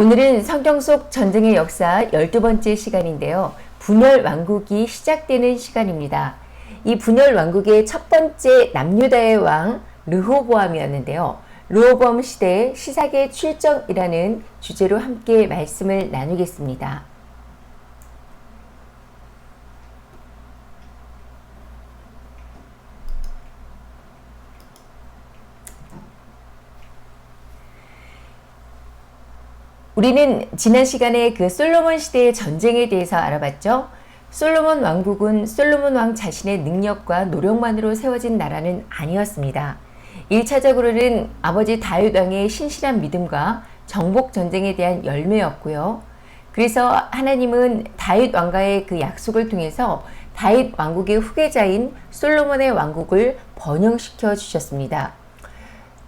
오늘은 성경 속 전쟁의 역사 12번째 시간인데요. 분열 왕국이 시작되는 시간입니다. 이 분열 왕국의 첫 번째 남유다의 왕 르호보암이었는데요. 르호보암 시대의 시삭의 출정이라는 주제로 함께 말씀을 나누겠습니다. 우리는 지난 시간에 그 솔로몬 시대의 전쟁에 대해서 알아봤죠. 솔로몬 왕국은 솔로몬 왕 자신의 능력과 노력만으로 세워진 나라는 아니었습니다. 1차적으로는 아버지 다윗 왕의 신실한 믿음과 정복 전쟁에 대한 열매였고요. 그래서 하나님은 다윗 왕과의 그 약속을 통해서 다윗 왕국의 후계자인 솔로몬의 왕국을 번영시켜 주셨습니다.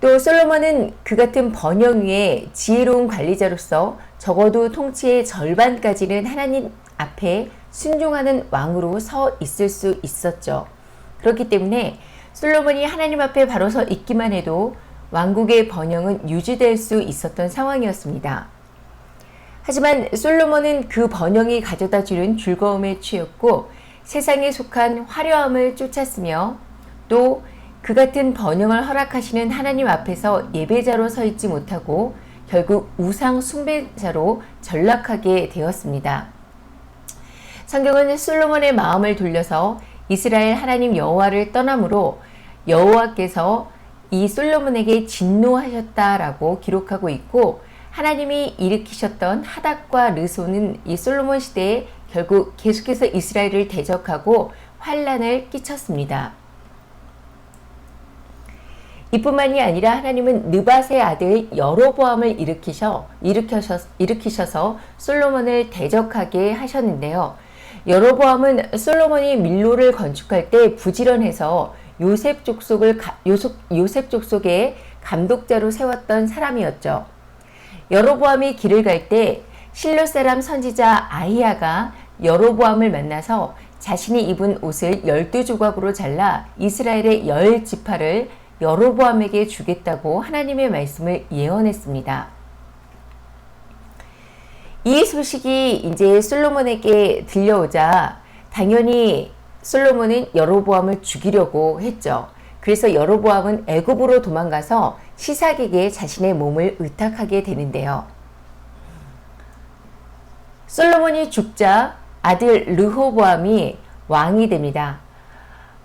또 솔로몬은 그 같은 번영 위에 지혜로운 관리자로서 적어도 통치의 절반까지는 하나님 앞에 순종하는 왕으로 서 있을 수 있었죠. 그렇기 때문에 솔로몬이 하나님 앞에 바로 서 있기만 해도 왕국의 번영은 유지될 수 있었던 상황이었습니다. 하지만 솔로몬은 그 번영이 가져다 주는 즐거움에 취했고 세상에 속한 화려함을 쫓았으며 또 그 같은 번영을 허락하시는 하나님 앞에서 예배자로 서 있지 못하고 결국 우상 숭배자로 전락하게 되었습니다. 성경은 솔로몬의 마음을 돌려서 이스라엘 하나님 여호와를 떠남으로 여호와께서 이 솔로몬에게 진노하셨다라고 기록하고 있고, 하나님이 일으키셨던 하닥과 르손은 이 솔로몬 시대에 결국 계속해서 이스라엘을 대적하고 환란을 끼쳤습니다. 이뿐만이 아니라 하나님은 느밧의 아들 여로보암을 일으키셔서 솔로몬을 대적하게 하셨는데요. 여로보암은 솔로몬이 밀로를 건축할 때 부지런해서 요셉 족속의 감독자로 세웠던 사람이었죠. 여로보암이 길을 갈 때 실로 사람 선지자 아히야가 여로보암을 만나서 자신이 입은 옷을 12조각으로 잘라 이스라엘의 10지파를 여로보암에게 주겠다고 하나님의 말씀을 예언했습니다. 이 소식이 이제 솔로몬에게 들려오자 당연히 솔로몬은 여로보암을 죽이려고 했죠. 그래서 여로보암은 애굽으로 도망가서 시삭에게 자신의 몸을 의탁하게 되는데요. 솔로몬이 죽자 아들 르호보암이 왕이 됩니다.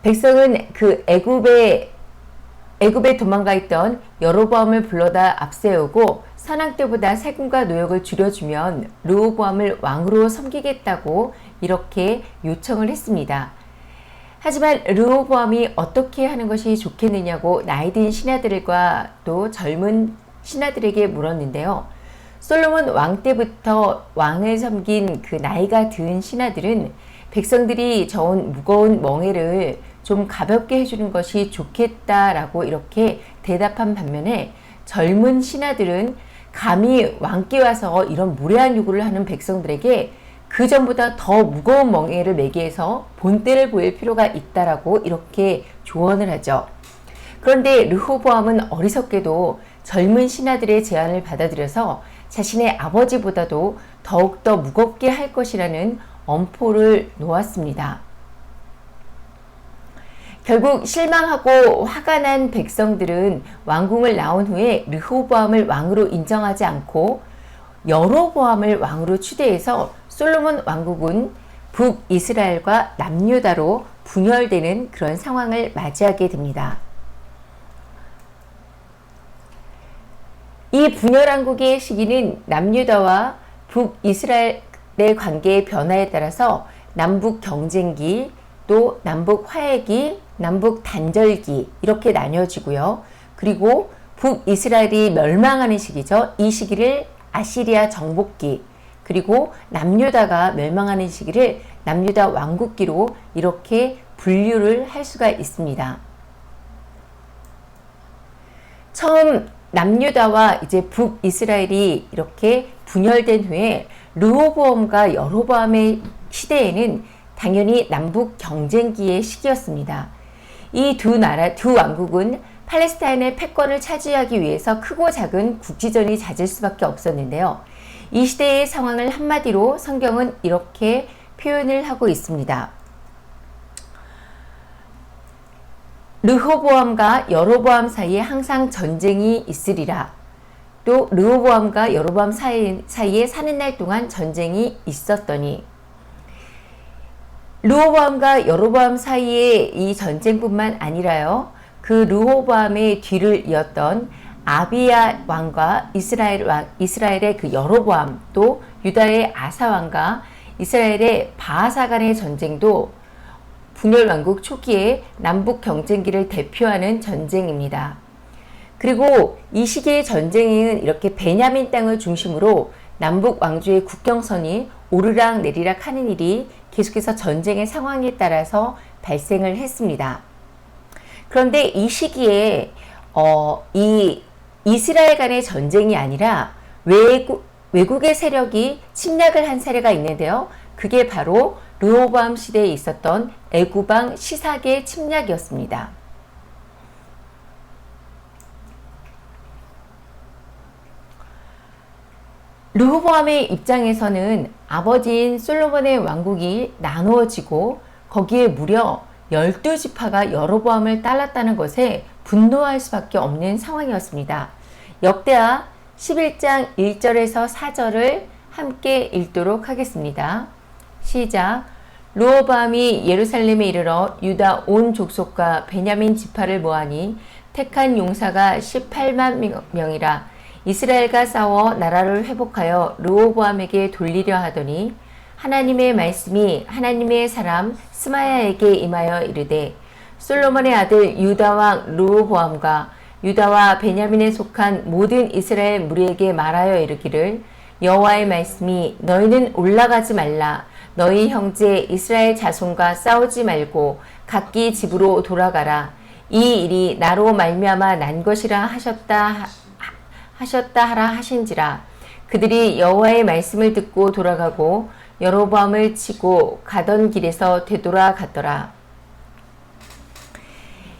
백성은 그 애굽에 도망가 있던 여로보암을 불러다 앞세우고 선왕 때보다 세금과 노역을 줄여주면 르호보암을 왕으로 섬기겠다고 이렇게 요청을 했습니다. 하지만 르호보암이 어떻게 하는 것이 좋겠느냐고 나이 든 신하들과 또 젊은 신하들에게 물었는데요. 솔로몬 왕 때부터 왕을 섬긴 그 나이가 든 신하들은 백성들이 저은 무거운 멍에를 좀 가볍게 해주는 것이 좋겠다라고 이렇게 대답한 반면에, 젊은 신하들은 감히 왕께 와서 이런 무례한 요구를 하는 백성들에게 그 전보다 더 무거운 멍에를 매게 해서 본때를 보일 필요가 있다라고 이렇게 조언을 하죠. 그런데 르호보암은 어리석게도 젊은 신하들의 제안을 받아들여서 자신의 아버지보다도 더욱더 무겁게 할 것이라는 엄포를 놓았습니다. 결국 실망하고 화가 난 백성들은 왕궁을 나온 후에 르호보암을 왕으로 인정하지 않고 여로보암을 왕으로 추대해서 솔로몬 왕국은 북이스라엘과 남유다로 분열되는 그런 상황을 맞이하게 됩니다. 이 분열왕국의 시기는 남유다와 북이스라엘의 관계의 변화에 따라서 남북 경쟁기, 또 남북 화해기, 남북 단절기 이렇게 나뉘어지고요. 그리고 북이스라엘이 멸망하는 시기죠. 이 시기를 아시리아 정복기, 그리고 남유다가 멸망하는 시기를 남유다 왕국기로 이렇게 분류를 할 수가 있습니다. 처음 남유다와 이제 북이스라엘이 이렇게 분열된 후에 르호보암과 여로보암의 시대에는 당연히 남북 경쟁기의 시기였습니다. 이 두 왕국은 팔레스타인의 패권을 차지하기 위해서 크고 작은 국지전이 잦을 수밖에 없었는데요. 이 시대의 상황을 한마디로 성경은 이렇게 표현을 하고 있습니다. 르호보암과 여로보암 사이에 항상 전쟁이 있으리라. 또 르호보암과 여로보암 사이에 사는 날 동안 전쟁이 있었더니, 르호보암과 여로보암 사이에 이 전쟁뿐만 아니라요, 그 르호보암의 뒤를 이었던 아비야 왕과 이스라엘의 그 여로보암, 또 유다의 아사 왕과 이스라엘의 바하사 간의 전쟁도 분열 왕국 초기에 남북 경쟁기를 대표하는 전쟁입니다. 그리고 이 시기의 전쟁은 이렇게 베냐민 땅을 중심으로 남북 왕조의 국경선이 오르락 내리락 하는 일이 계속해서 전쟁의 상황에 따라서 발생을 했습니다. 그런데 이 시기에 이 이스라엘 간의 전쟁이 아니라 외국의 세력이 침략을 한 사례가 있는데요. 그게 바로 르호보암 시대에 있었던 애굽왕 시삭의 침략이었습니다. 르호보암의 입장에서는 아버지인 솔로몬의 왕국이 나누어지고 거기에 무려 12지파가 여로보암을 따랐다는 것에 분노할 수밖에 없는 상황이었습니다. 역대하 11장 1절에서 4절을 함께 읽도록 하겠습니다. 시작. 르호보암이 예루살렘에 이르러 유다 온 족속과 베냐민 지파를 모으니 택한 용사가 18만 명이라. 이스라엘과 싸워 나라를 회복하여 르호보암에게 돌리려 하더니 하나님의 말씀이 하나님의 사람 스마야에게 임하여 이르되, 솔로몬의 아들 유다 왕 르호보암과 유다와 베냐민에 속한 모든 이스라엘 무리에게 말하여 이르기를, 여호와의 말씀이 너희는 올라가지 말라. 너희 형제 이스라엘 자손과 싸우지 말고 각기 집으로 돌아가라. 이 일이 나로 말미암아 난 것이라 하셨다 하라 하신지라. 그들이 여호와의 말씀을 듣고 돌아가고 여로보암을 치고 가던 길에서 되돌아갔더라.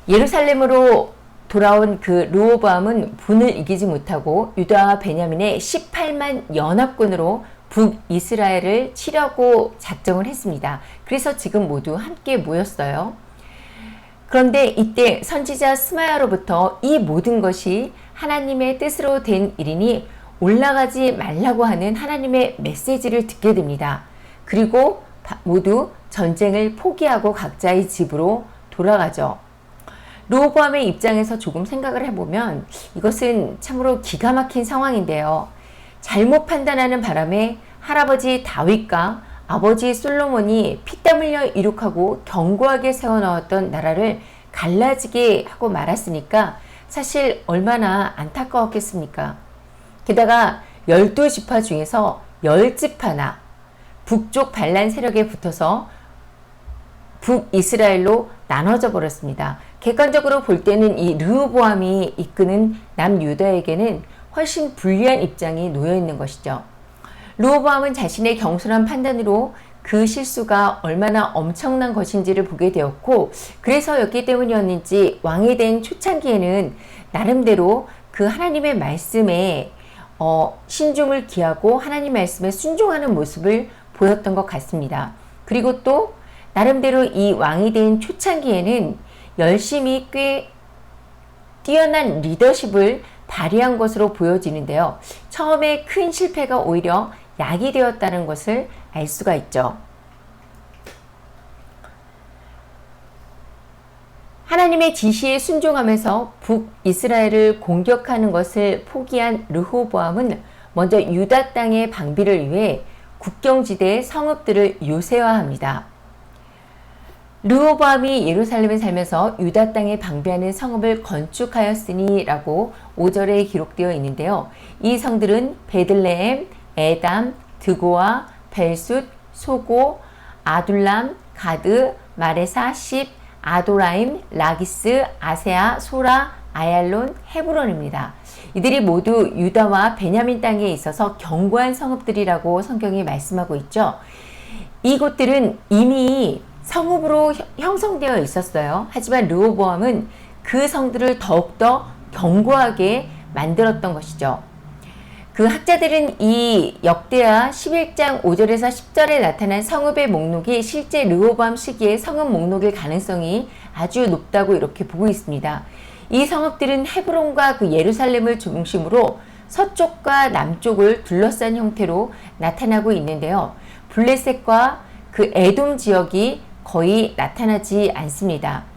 예루살렘으로 돌아온 그 르호보암은 분을 이기지 못하고 유다와 베냐민의 18만 연합군으로 북이스라엘을 치려고 작정을 했습니다. 그래서 지금 모두 함께 모였어요. 그런데 이때 선지자 스마야로부터 이 모든 것이 하나님의 뜻으로 된 일이니 올라가지 말라고 하는 하나님의 메시지를 듣게 됩니다. 그리고 모두 전쟁을 포기하고 각자의 집으로 돌아가죠. 르호보암의 입장에서 조금 생각을 해보면 이것은 참으로 기가 막힌 상황인데요. 잘못 판단하는 바람에 할아버지 다윗과 아버지 솔로몬이 피땀 흘려 이룩하고 견고하게 세워놓았던 나라를 갈라지게 하고 말았으니까 사실 얼마나 안타까웠겠습니까? 게다가 12지파 중에서 10지파나 북쪽 반란 세력에 붙어서 북이스라엘로 나눠져 버렸습니다. 객관적으로 볼 때는 이 르호보암이 이끄는 남유다에게는 훨씬 불리한 입장이 놓여 있는 것이죠. 르호보암은 자신의 경솔한 판단으로 그 실수가 얼마나 엄청난 것인지를 보게 되었고, 그래서였기 때문이었는지 왕이 된 초창기에는 나름대로 그 하나님의 말씀에 신중을 기하고 하나님 말씀에 순종하는 모습을 보였던 것 같습니다. 그리고 또 나름대로 이 왕이 된 초창기에는 열심히 꽤 뛰어난 리더십을 발휘한 것으로 보여지는데요. 처음에 큰 실패가 오히려 약이 되었다는 것을 알 수가 있죠. 하나님의 지시에 순종하면서 북이스라엘을 공격하는 것을 포기한 르호보암은 먼저 유다 땅의 방비를 위해 국경지대의 성읍들을 요새화합니다. 르호보암이 예루살렘에 살면서 유다 땅에 방비하는 성읍을 건축하였으니 라고 5절에 기록되어 있는데요. 이 성들은 베들레헴, 에담, 드고아, 벨숫, 소고, 아둘람, 가드, 마레사, 십, 아도라임, 라기스, 아세아, 소라, 아얄론, 헤브론입니다. 이들이 모두 유다와 베냐민 땅에 있어서 견고한 성읍들이라고 성경이 말씀하고 있죠. 이곳들은 이미 성읍으로 형성되어 있었어요. 하지만 르호보암은 그 성들을 더욱더 견고하게 만들었던 것이죠. 그 학자들은 이 역대하 11장 5절에서 10절에 나타난 성읍의 목록이 실제 르호보암 시기의 성읍 목록일 가능성이 아주 높다고 이렇게 보고 있습니다. 이 성읍들은 헤브론과 그 예루살렘을 중심으로 서쪽과 남쪽을 둘러싼 형태로 나타나고 있는데요. 블레셋과 그 에돔 지역이 거의 나타나지 않습니다.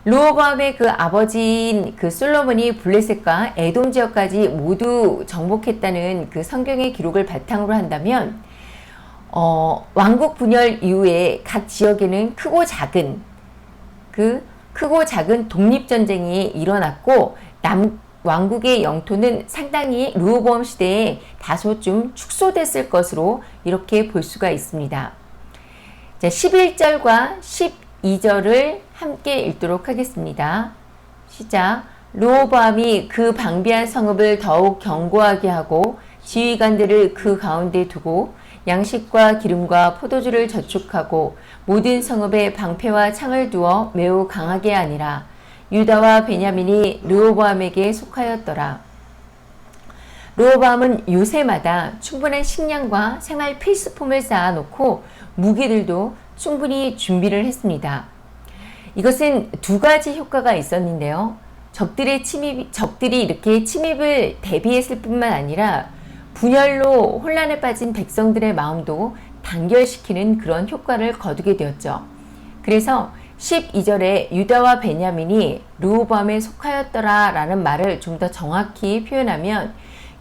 르호보암의 그 아버지인 그 솔로몬이 블레셋과 에돔 지역까지 모두 정복했다는 그 성경의 기록을 바탕으로 한다면 왕국 분열 이후에 각 지역에는 크고 작은 독립전쟁이 일어났고 왕국의 영토는 상당히 르호보암 시대에 다소 좀 축소됐을 것으로 이렇게 볼 수가 있습니다. 자, 11절과 12절을 함께 읽도록 하겠습니다. 시작. 르호보암이 그 방비한 성읍을 더욱 견고하게 하고 지휘관들을 그 가운데 두고 양식과 기름과 포도주를 저축하고 모든 성읍에 방패와 창을 두어 매우 강하게 하니라. 유다와 베냐민이 르호보암에게 속하였더라. 르호보암은 요새마다 충분한 식량과 생활 필수품을 쌓아놓고 무기들도 충분히 준비를 했습니다. 이것은 두 가지 효과가 있었는데요. 적들이 이렇게 침입을 대비했을 뿐만 아니라 분열로 혼란에 빠진 백성들의 마음도 단결시키는 그런 효과를 거두게 되었죠. 그래서 12절에 유다와 베냐민이 르호보암에 속하였더라 라는 말을 좀 더 정확히 표현하면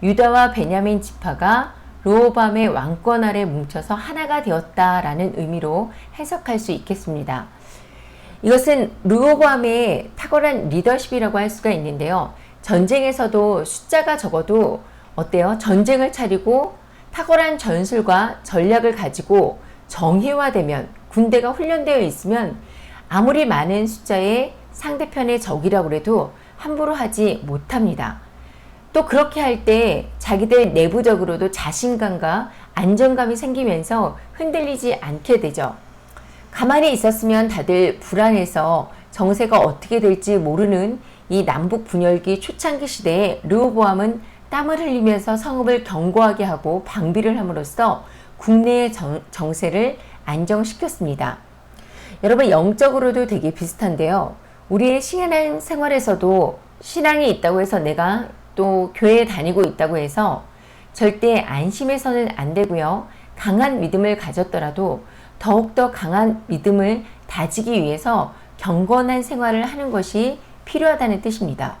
유다와 베냐민 지파가 르호보암의 왕권 아래 뭉쳐서 하나가 되었다라는 의미로 해석할 수 있겠습니다. 이것은 르호보암의 탁월한 리더십이라고 할 수가 있는데요. 전쟁에서도 숫자가 적어도 어때요? 전쟁을 차리고 탁월한 전술과 전략을 가지고 정예화되면 군대가 훈련되어 있으면 아무리 많은 숫자의 상대편의 적이라고 해도 함부로 하지 못합니다. 또 그렇게 할 때 자기들 내부적으로도 자신감과 안정감이 생기면서 흔들리지 않게 되죠. 가만히 있었으면 다들 불안해서 정세가 어떻게 될지 모르는 이 남북 분열기 초창기 시대에 르호보암은 땀을 흘리면서 성읍을 견고하게 하고 방비를 함으로써 국내의 정세를 안정시켰습니다. 여러분, 영적으로도 되게 비슷한데요. 우리의 신앙 생활에서도 신앙이 있다고 해서 내가 또 교회에 다니고 있다고 해서 절대 안심해서는 안 되고요. 강한 믿음을 가졌더라도 더욱더 강한 믿음을 다지기 위해서 경건한 생활을 하는 것이 필요하다는 뜻입니다.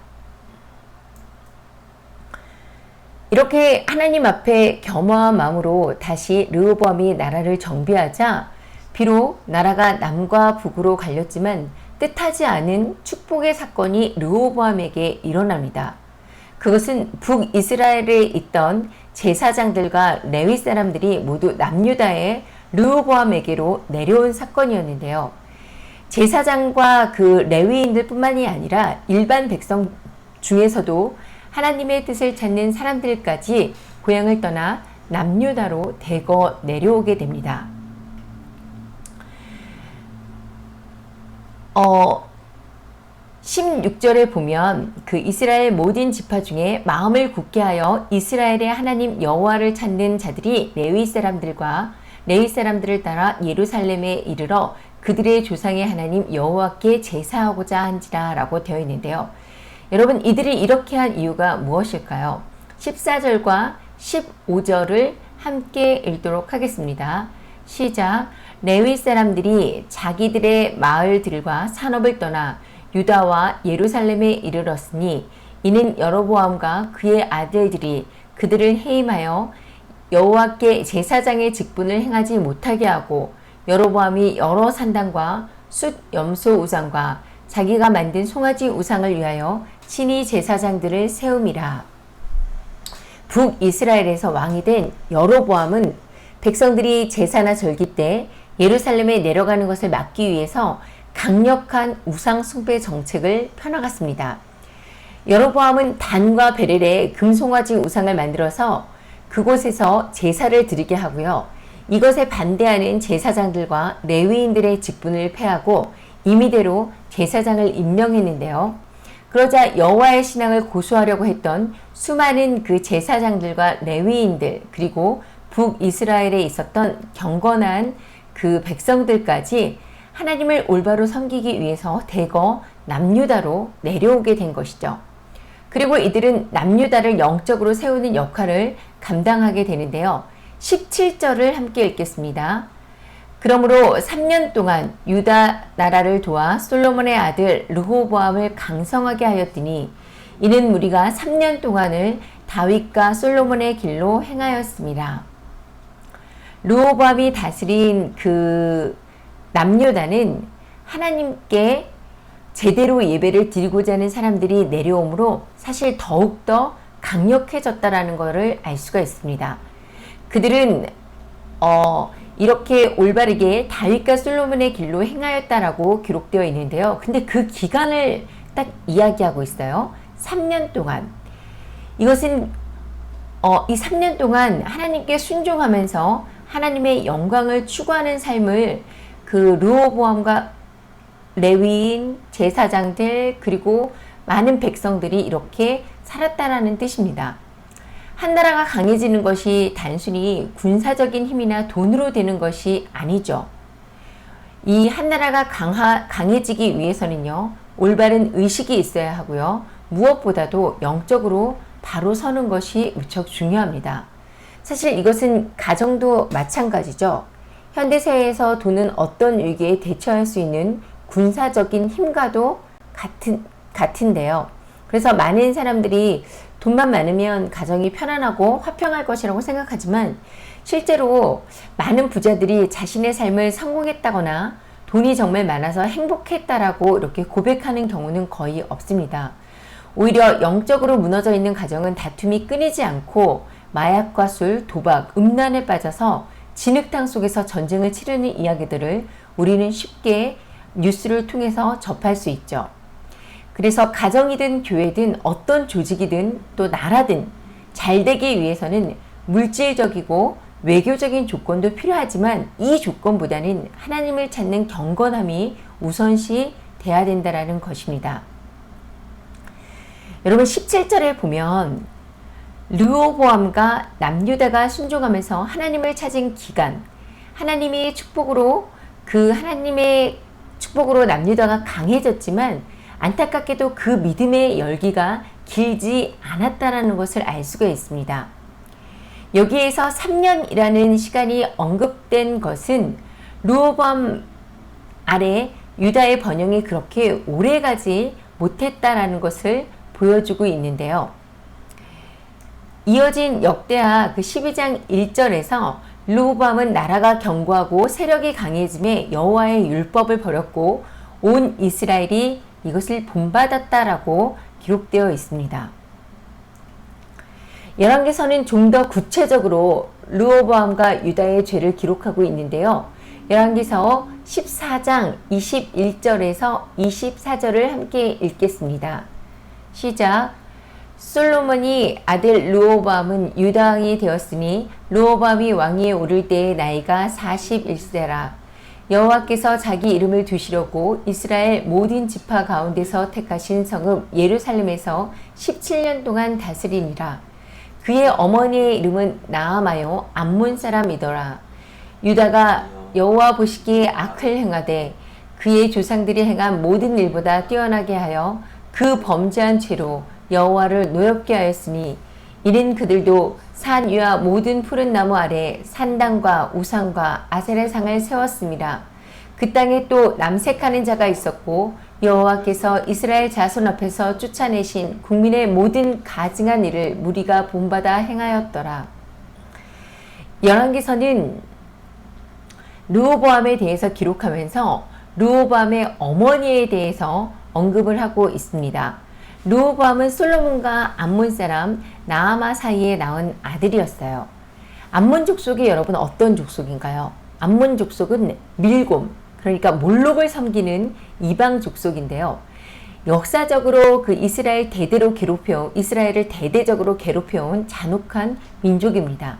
이렇게 하나님 앞에 겸허한 마음으로 다시 르호보암이 나라를 정비하자 비록 나라가 남과 북으로 갈렸지만 뜻하지 않은 축복의 사건이 르호보암에게 일어납니다. 그것은 북이스라엘에 있던 제사장들과 레위 사람들이 모두 남유다의 르호보암에게로 내려온 사건이었는데요. 제사장과 그 레위인들 뿐만이 아니라 일반 백성 중에서도 하나님의 뜻을 찾는 사람들까지 고향을 떠나 남유다로 대거 내려오게 됩니다. 16절에 보면 그 이스라엘 모든 지파 중에 마음을 굳게 하여 이스라엘의 하나님 여호와를 찾는 자들이 레위 사람들을 따라 예루살렘에 이르러 그들의 조상의 하나님 여호와께 제사하고자 한지라 라고 되어 있는데요. 여러분, 이들이 이렇게 한 이유가 무엇일까요? 14절과 15절을 함께 읽도록 하겠습니다. 시작. 레위 사람들이 자기들의 마을들과 산업을 떠나 유다와 예루살렘에 이르렀으니 이는 여로보암과 그의 아들들이 그들을 해임하여 여호와께 제사장의 직분을 행하지 못하게 하고 여로보암이 여러 산당과 숫 염소 우상과 자기가 만든 송아지 우상을 위하여 친히 제사장들을 세움이라. 북이스라엘에서 왕이 된 여로보암은 백성들이 제사나 절기 때 예루살렘에 내려가는 것을 막기 위해서 강력한 우상 숭배 정책을 펴나갔습니다. 여로보암은 단과 베렐의 금송아지 우상을 만들어서 그곳에서 제사를 드리게 하고요. 이것에 반대하는 제사장들과 레위인들의 직분을 폐하고 임의대로 제사장을 임명했는데요. 그러자 여호와의 신앙을 고수하려고 했던 수많은 그 제사장들과 레위인들, 그리고 북이스라엘에 있었던 경건한 그 백성들까지 하나님을 올바로 섬기기 위해서 대거 남유다로 내려오게 된 것이죠. 그리고 이들은 남유다를 영적으로 세우는 역할을 감당하게 되는데요. 17절을 함께 읽겠습니다. 그러므로 3년 동안 유다 나라를 도와 솔로몬의 아들 르호보암을 강성하게 하였더니 이는 무리가 3년 동안을 다윗과 솔로몬의 길로 행하였습니다. 르호보암이 다스린 그 남유다는 하나님께 제대로 예배를 드리고자 하는 사람들이 내려오므로 사실 더욱더 강력해졌다라는 것을 알 수가 있습니다. 그들은 이렇게 올바르게 다윗과 솔로몬의 길로 행하였다라고 기록되어 있는데요. 근데 그 기간을 딱 이야기하고 있어요. 3년 동안. 이것은 이 3년 동안 하나님께 순종하면서 하나님의 영광을 추구하는 삶을 그 르호보암과 레위인, 제사장들, 그리고 많은 백성들이 이렇게 살았다라는 뜻입니다. 한 나라가 강해지는 것이 단순히 군사적인 힘이나 돈으로 되는 것이 아니죠. 이 한 나라가 강해지기 위해서는요, 올바른 의식이 있어야 하고요, 무엇보다도 영적으로 바로 서는 것이 무척 중요합니다. 사실 이것은 가정도 마찬가지죠. 현대사회에서 돈은 어떤 위기에 대처할 수 있는 군사적인 힘과도 같은데요. 그래서 많은 사람들이 돈만 많으면 가정이 편안하고 화평할 것이라고 생각하지만 실제로 많은 부자들이 자신의 삶을 성공했다거나 돈이 정말 많아서 행복했다라고 이렇게 고백하는 경우는 거의 없습니다. 오히려 영적으로 무너져 있는 가정은 다툼이 끊이지 않고 마약과 술, 도박, 음란에 빠져서 진흙탕 속에서 전쟁을 치르는 이야기들을 우리는 쉽게 뉴스를 통해서 접할 수 있죠. 그래서 가정이든 교회든 어떤 조직이든 또 나라든 잘 되기 위해서는 물질적이고 외교적인 조건도 필요하지만 이 조건보다는 하나님을 찾는 경건함이 우선시 돼야 된다는 것입니다. 여러분 17절에 보면 르호보암과 남유다가 순종하면서 하나님을 찾은 기간, 하나님의 축복으로 남유다가 강해졌지만 안타깝게도 그 믿음의 열기가 길지 않았다는 것을 알 수가 있습니다. 여기에서 3년이라는 시간이 언급된 것은 르호보암 아래 유다의 번영이 그렇게 오래가지 못했다라는 것을 보여주고 있는데요. 이어진 역대하 그 12장 1절에서 르호보암은 나라가 견고하고 세력이 강해짐에 여호와의 율법을 버렸고 온 이스라엘이 이것을 본받았다라고 기록되어 있습니다. 열왕기서는 좀 더 구체적으로 르호보암과 유다의 죄를 기록하고 있는데요. 열왕기서 14장 21절에서 24절을 함께 읽겠습니다. 시작. 솔로몬이 아들 르호보암은 유다 왕이 되었으니 르호보암이 왕위에 오를 때의 나이가 41세라. 여호와께서 자기 이름을 두시려고 이스라엘 모든 지파 가운데서 택하신 성읍 예루살렘에서 17년 동안 다스리니라. 그의 어머니의 이름은 나아마요 암몬 사람이더라. 유다가 여호와 보시기에 악을 행하되 그의 조상들이 행한 모든 일보다 뛰어나게 하여 그 범죄한 죄로 여호와를 노엽게 하였으니 이는 그들도 산 위와 모든 푸른 나무 아래 산당과 우상과 아세라 상을 세웠습니다. 그 땅에 또 남색하는 자가 있었고 여호와께서 이스라엘 자손 앞에서 쫓아내신 국민의 모든 가증한 일을 무리가 본받아 행하였더라. 열왕기서는 르호보암에 대해서 기록하면서 르호보암의 어머니에 대해서 언급을 하고 있습니다. 르호보암은 솔로몬과 암몬 사람 나아마 사이에 낳은 아들이었어요. 암몬 족속이 여러분 어떤 족속인가요? 암몬 족속은 밀곰, 그러니까 몰록을 섬기는 이방 족속인데요. 역사적으로 그 이스라엘을 대대적으로 괴롭혀온 잔혹한 민족입니다.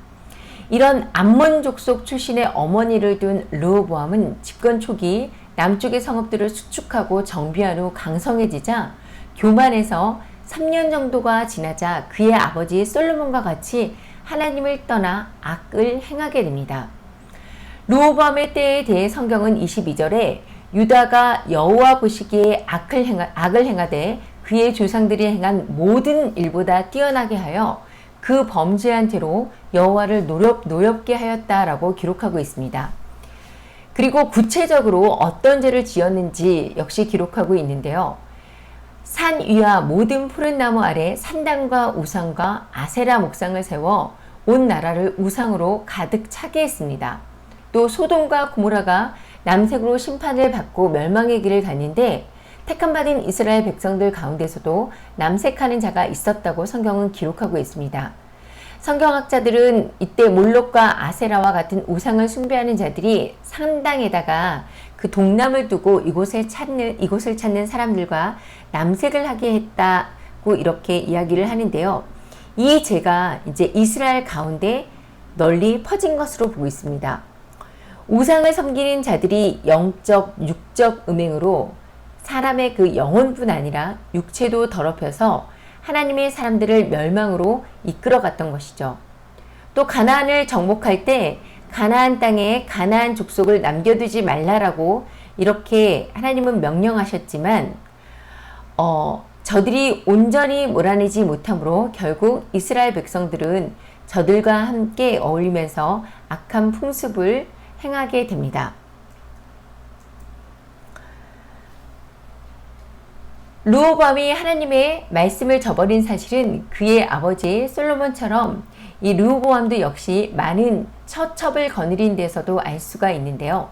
이런 암몬 족속 출신의 어머니를 둔 르호보암은 집권 초기 남쪽의 성읍들을 수축하고 정비한 후 강성해지자 교만해서 3년 정도가 지나자 그의 아버지 솔로몬과 같이 하나님을 떠나 악을 행하게 됩니다. 르호보암의 때에 대해 성경은 22절에 유다가 여호와 보시기에 악을 행하되 그의 조상들이 행한 모든 일보다 뛰어나게 하여 그 범죄한 죄로 여호와를 노엽게 하였다라고 기록하고 있습니다. 그리고 구체적으로 어떤 죄를 지었는지 역시 기록하고 있는데요. 산 위와 모든 푸른 나무 아래 산당과 우상과 아세라 목상을 세워 온 나라를 우상으로 가득 차게 했습니다. 또 소돔과 고모라가 남색으로 심판을 받고 멸망의 길을 갔는데 택함받은 이스라엘 백성들 가운데서도 남색하는 자가 있었다고 성경은 기록하고 있습니다. 성경학자들은 이때 몰록과 아세라와 같은 우상을 숭배하는 자들이 산당에다가 그 동남을 두고 이곳을 찾는 사람들과 남색을 하게 했다고 이렇게 이야기를 하는데요. 이 죄가 이제 이스라엘 가운데 널리 퍼진 것으로 보고 있습니다. 우상을 섬기는 자들이 영적, 육적 음행으로 사람의 그 영혼뿐 아니라 육체도 더럽혀서 하나님의 사람들을 멸망으로 이끌어갔던 것이죠. 또 가나안을 정복할 때 가나안 땅에 가나안 족속을 남겨두지 말라라고 이렇게 하나님은 명령하셨지만 저들이 온전히 몰아내지 못함으로 결국 이스라엘 백성들은 저들과 함께 어울리면서 악한 풍습을 행하게 됩니다. 르호보암이 하나님의 말씀을 저버린 사실은 그의 아버지 솔로몬처럼 이 르호보암도 역시 많은 처첩을 거느린 데서도 알 수가 있는데요.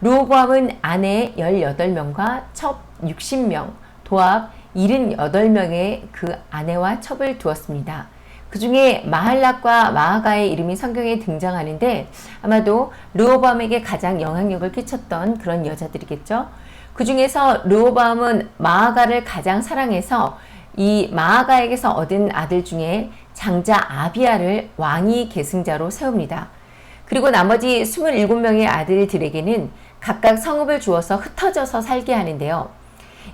르호보암은 아내 18명과 첩 60명, 도합 78명의 그 아내와 첩을 두었습니다. 그 중에 마할락과 마아가의 이름이 성경에 등장하는데 아마도 르호보암에게 가장 영향력을 끼쳤던 그런 여자들이겠죠. 그 중에서 르호보암은 마아가를 가장 사랑해서 이 마아가에게서 얻은 아들 중에 장자 아비야를 왕위 계승자로 세웁니다. 그리고 나머지 27명의 아들들에게는 각각 성읍을 주어서 흩어져서 살게 하는데요.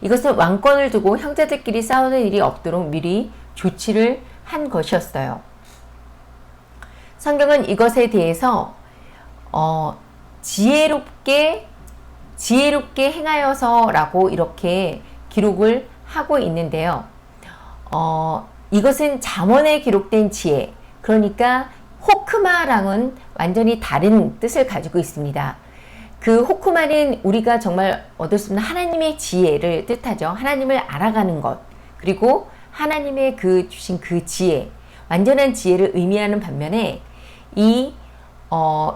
이것은 왕권을 두고 형제들끼리 싸우는 일이 없도록 미리 조치를 한 것이었어요. 성경은 이것에 대해서 지혜롭게 행하여서라고 이렇게 기록을 하고 있는데요. 이것은 잠언에 기록된 지혜, 그러니까 호크마랑은 완전히 다른 뜻을 가지고 있습니다. 그 호크마는 우리가 정말 얻을 수 있는 하나님의 지혜를 뜻하죠. 하나님을 알아가는 것, 그리고 하나님의 주신 그 지혜, 완전한 지혜를 의미하는 반면에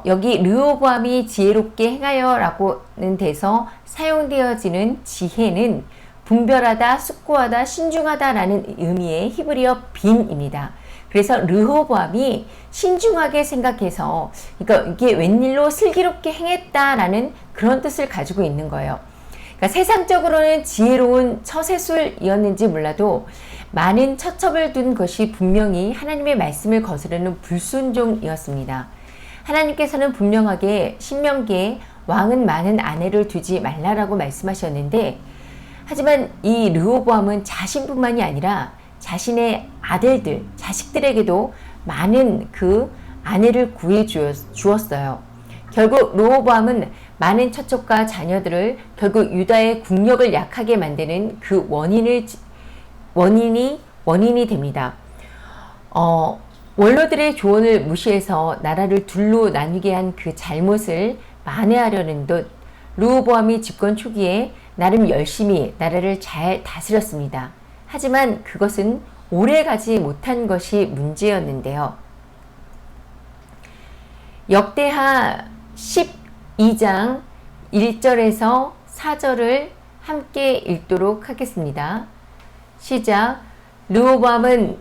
여기 르호보암이 지혜롭게 행하여라고는 돼서 사용되어지는 지혜는 분별하다, 숙고하다, 신중하다라는 의미의 히브리어 빈입니다. 그래서 르호보암이 신중하게 생각해서, 그러니까 이게 웬일로 슬기롭게 행했다라는 그런 뜻을 가지고 있는 거예요. 그러니까 세상적으로는 지혜로운 처세술이었는지 몰라도 많은 처첩을 둔 것이 분명히 하나님의 말씀을 거스르는 불순종이었습니다. 하나님께서는 분명하게 신명기에 왕은 많은 아내를 두지 말라라고 말씀하셨는데, 하지만 이 르호보암은 자신뿐만이 아니라 자신의 아들들, 자식들에게도 많은 그 아내를 구해 주었어요. 결국 르호보암은 많은 처첩과 자녀들을 결국 유다의 국력을 약하게 만드는 그 원인이 됩니다. 원로들의 조언을 무시해서 나라를 둘로 나뉘게 한 그 잘못을 만회하려는 듯 르호보암이 집권 초기에 나름 열심히 나라를 잘 다스렸습니다. 하지만 그것은 오래 가지 못한 것이 문제였는데요. 역대하 12장 1절에서 4절을 함께 읽도록 하겠습니다. 시작. 르호보암이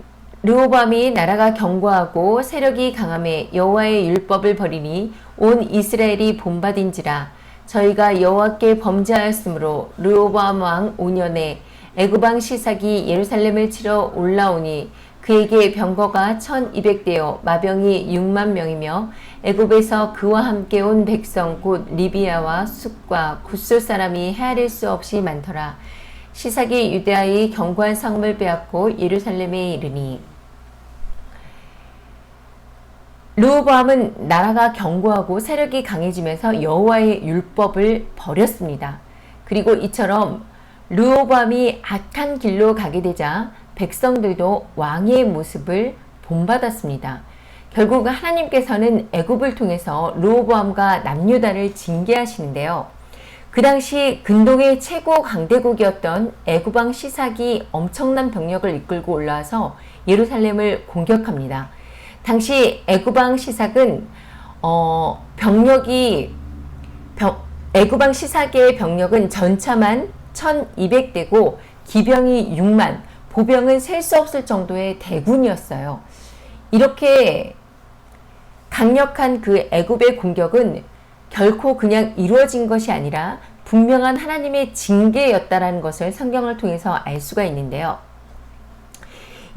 나라가 견고하고 세력이 강함에 여호와의 율법을 버리니 온 이스라엘이 본받은지라. 저희가 여호와께 범죄하였으므로 르호보암 왕 5년에 애굽 왕 시삭이 예루살렘을 치러 올라오니 그에게 병거가 1200대요 마병이 6만 명이며 애굽에서 그와 함께 온 백성 곧 리비아와 숫과 굿솔 사람이 헤아릴 수 없이 많더라. 시삭이 유대아의 견고한 성읍을 빼앗고 예루살렘에 이르니 르호보암은 나라가 견고하고 세력이 강해지면서 여호와의 율법을 버렸습니다. 그리고 이처럼 르호보암이 악한 길로 가게 되자 백성들도 왕의 모습을 본받았습니다. 결국 하나님께서는 애굽을 통해서 르호보암과 남유다를 징계하시는데요. 그 당시 근동의 최고 강대국이었던 애굽 왕 시삭이 엄청난 병력을 이끌고 올라와서 예루살렘을 공격합니다. 당시 애굽 왕 시삭은 애굽 왕 시삭의 병력은 전차만 1200대고 기병이 6만, 보병은 셀 수 없을 정도의 대군이었어요. 이렇게 강력한 그 애굽의 공격은 결코 그냥 이루어진 것이 아니라 분명한 하나님의 징계였다라는 것을 성경을 통해서 알 수가 있는데요.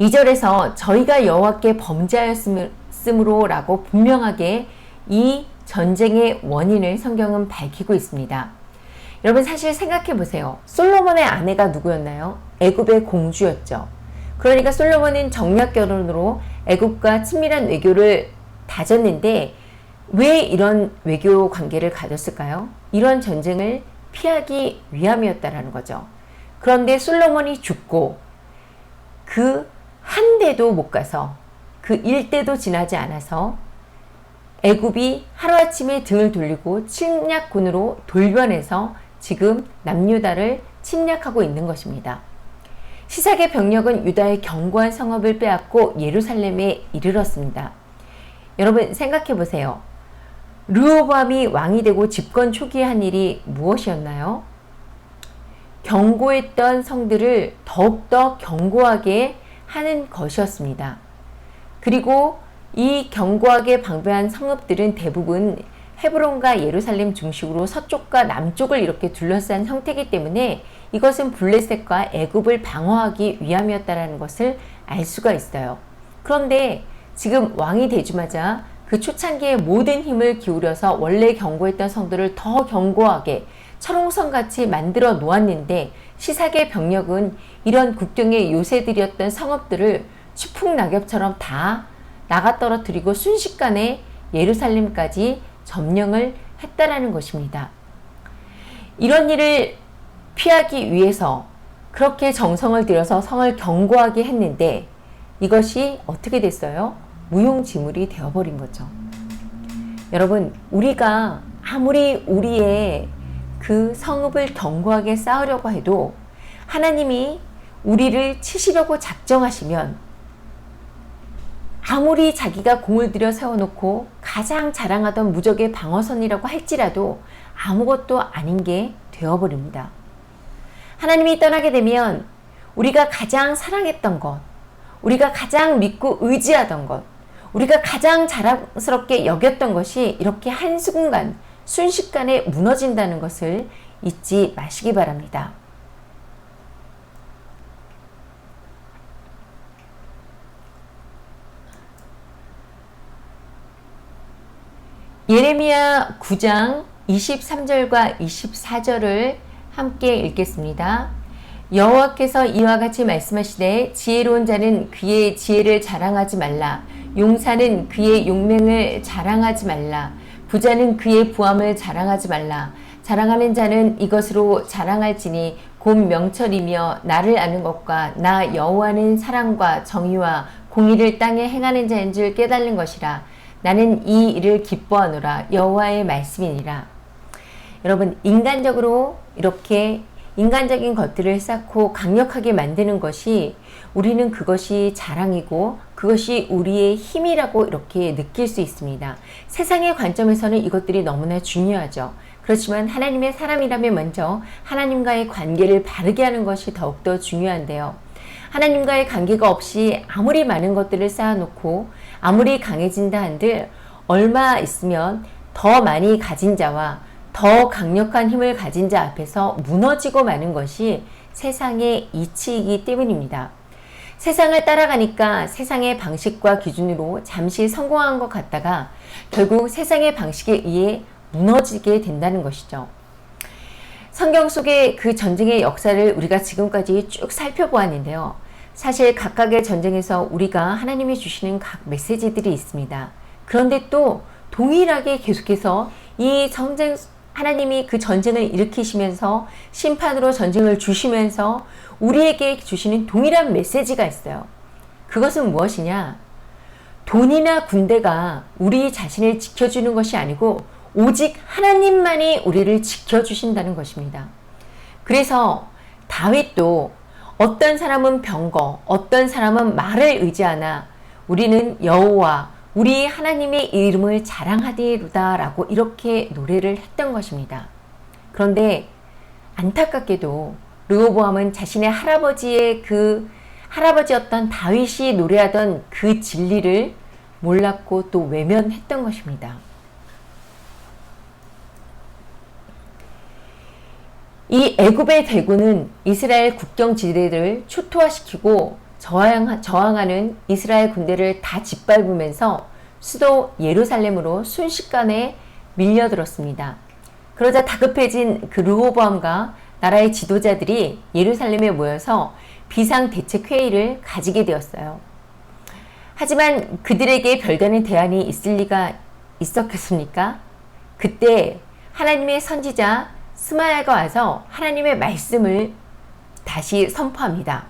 2절에서 저희가 여호와께 범죄하였으므로 라고 분명하게 이 전쟁의 원인을 성경은 밝히고 있습니다. 여러분 사실 생각해 보세요. 솔로몬의 아내가 누구였나요? 애굽의 공주였죠. 그러니까 솔로몬은 정략 결혼으로 애굽과 친밀한 외교를 다졌는데 왜 이런 외교 관계를 가졌을까요? 이런 전쟁을 피하기 위함이었다라는 거죠. 그런데 솔로몬이 죽고 그 한 대도 못 가서 그 일대도 지나지 않아서 애굽이 하루아침에 등을 돌리고 침략군으로 돌변해서 지금 남유다를 침략하고 있는 것입니다. 시삭의 병력은 유다의 견고한 성읍을 빼앗고 예루살렘에 이르렀습니다. 여러분 생각해 보세요. 르호보암이 왕이 되고 집권 초기에 한 일이 무엇이었나요? 견고했던 성들을 더욱더 견고하게 하는 것이었습니다. 그리고 이 견고하게 방배한 성읍들은 대부분 헤브론과 예루살렘 중심으로 서쪽과 남쪽을 이렇게 둘러싼 형태이기 때문에 이것은 블레셋과 애굽을 방어하기 위함이었다는 것을 알 수가 있어요. 그런데 지금 왕이 되자마자 그 초창기에 모든 힘을 기울여서 원래 견고했던 성들을 더 견고하게 철옹성같이 만들어 놓았는데 시삭의 병력은 이런 국경의 요새들이었던 성읍들을 추풍낙엽처럼 다 나가 떨어뜨리고 순식간에 예루살렘까지 점령을 했다라는 것입니다. 이런 일을 피하기 위해서 그렇게 정성을 들여서 성을 견고하게 했는데 이것이 어떻게 됐어요? 무용지물이 되어버린 거죠. 여러분, 우리가 아무리 우리의 그 성읍을 견고하게 쌓으려고 해도 하나님이 우리를 치시려고 작정하시면 아무리 자기가 공을 들여 세워놓고 가장 자랑하던 무적의 방어선이라고 할지라도 아무것도 아닌 게 되어버립니다. 하나님이 떠나게 되면 우리가 가장 사랑했던 것, 우리가 가장 믿고 의지하던 것, 우리가 가장 자랑스럽게 여겼던 것이 이렇게 한순간 순식간에 무너진다는 것을 잊지 마시기 바랍니다. 예레미야 9장 23절과 24절을 함께 읽겠습니다. 여호와께서 이와 같이 말씀하시되 지혜로운 자는 그의 지혜를 자랑하지 말라. 용사는 그의 용맹을 자랑하지 말라. 부자는 그의 부함을 자랑하지 말라. 자랑하는 자는 이것으로 자랑할지니 곧 명철이며 나를 아는 것과 나 여호와는 사랑과 정의와 공의를 땅에 행하는 자인 줄 깨달는 것이라. 나는 이 일을 기뻐하노라. 여호와의 말씀이니라. 여러분, 인간적으로 이렇게 인간적인 것들을 쌓고 강력하게 만드는 것이 우리는 그것이 자랑이고 그것이 우리의 힘이라고 이렇게 느낄 수 있습니다. 세상의 관점에서는 이것들이 너무나 중요하죠. 그렇지만 하나님의 사람이라면 먼저 하나님과의 관계를 바르게 하는 것이 더욱더 중요한데요. 하나님과의 관계가 없이 아무리 많은 것들을 쌓아놓고 아무리 강해진다 한들 얼마 있으면 더 많이 가진 자와 더 강력한 힘을 가진 자 앞에서 무너지고 마는 것이 세상의 이치이기 때문입니다. 세상을 따라가니까 세상의 방식과 기준으로 잠시 성공한 것 같다가 결국 세상의 방식에 의해 무너지게 된다는 것이죠. 성경 속의 그 전쟁의 역사를 우리가 지금까지 쭉 살펴보았는데요. 사실 각각의 전쟁에서 우리가 하나님이 주시는 각 메시지들이 있습니다. 그런데 또 동일하게 계속해서 이 전쟁, 하나님이 그 전쟁을 일으키시면서 심판으로 전쟁을 주시면서 우리에게 주시는 동일한 메시지가 있어요. 그것은 무엇이냐? 돈이나 군대가 우리 자신을 지켜주는 것이 아니고 오직 하나님만이 우리를 지켜주신다는 것입니다. 그래서 다윗도 어떤 사람은 병거, 어떤 사람은 말을 의지하나 우리는 여호와 우리 하나님의 이름을 자랑하리로다 라고 이렇게 노래를 했던 것입니다. 그런데 안타깝게도 르호보암은 자신의 할아버지였던 다윗이 노래하던 그 진리를 몰랐고 또 외면했던 것입니다. 이 애굽의 대군은 이스라엘 국경지대를 초토화시키고 저항하는 이스라엘 군대를 다 짓밟으면서 수도 예루살렘으로 순식간에 밀려들었습니다. 그러자 다급해진 그 르호보암과 나라의 지도자들이 예루살렘에 모여서 비상대책회의를 가지게 되었어요. 하지만 그들에게 별다른 대안이 있을 리가 있었겠습니까? 그때 하나님의 선지자 스마야가 와서 하나님의 말씀을 다시 선포합니다.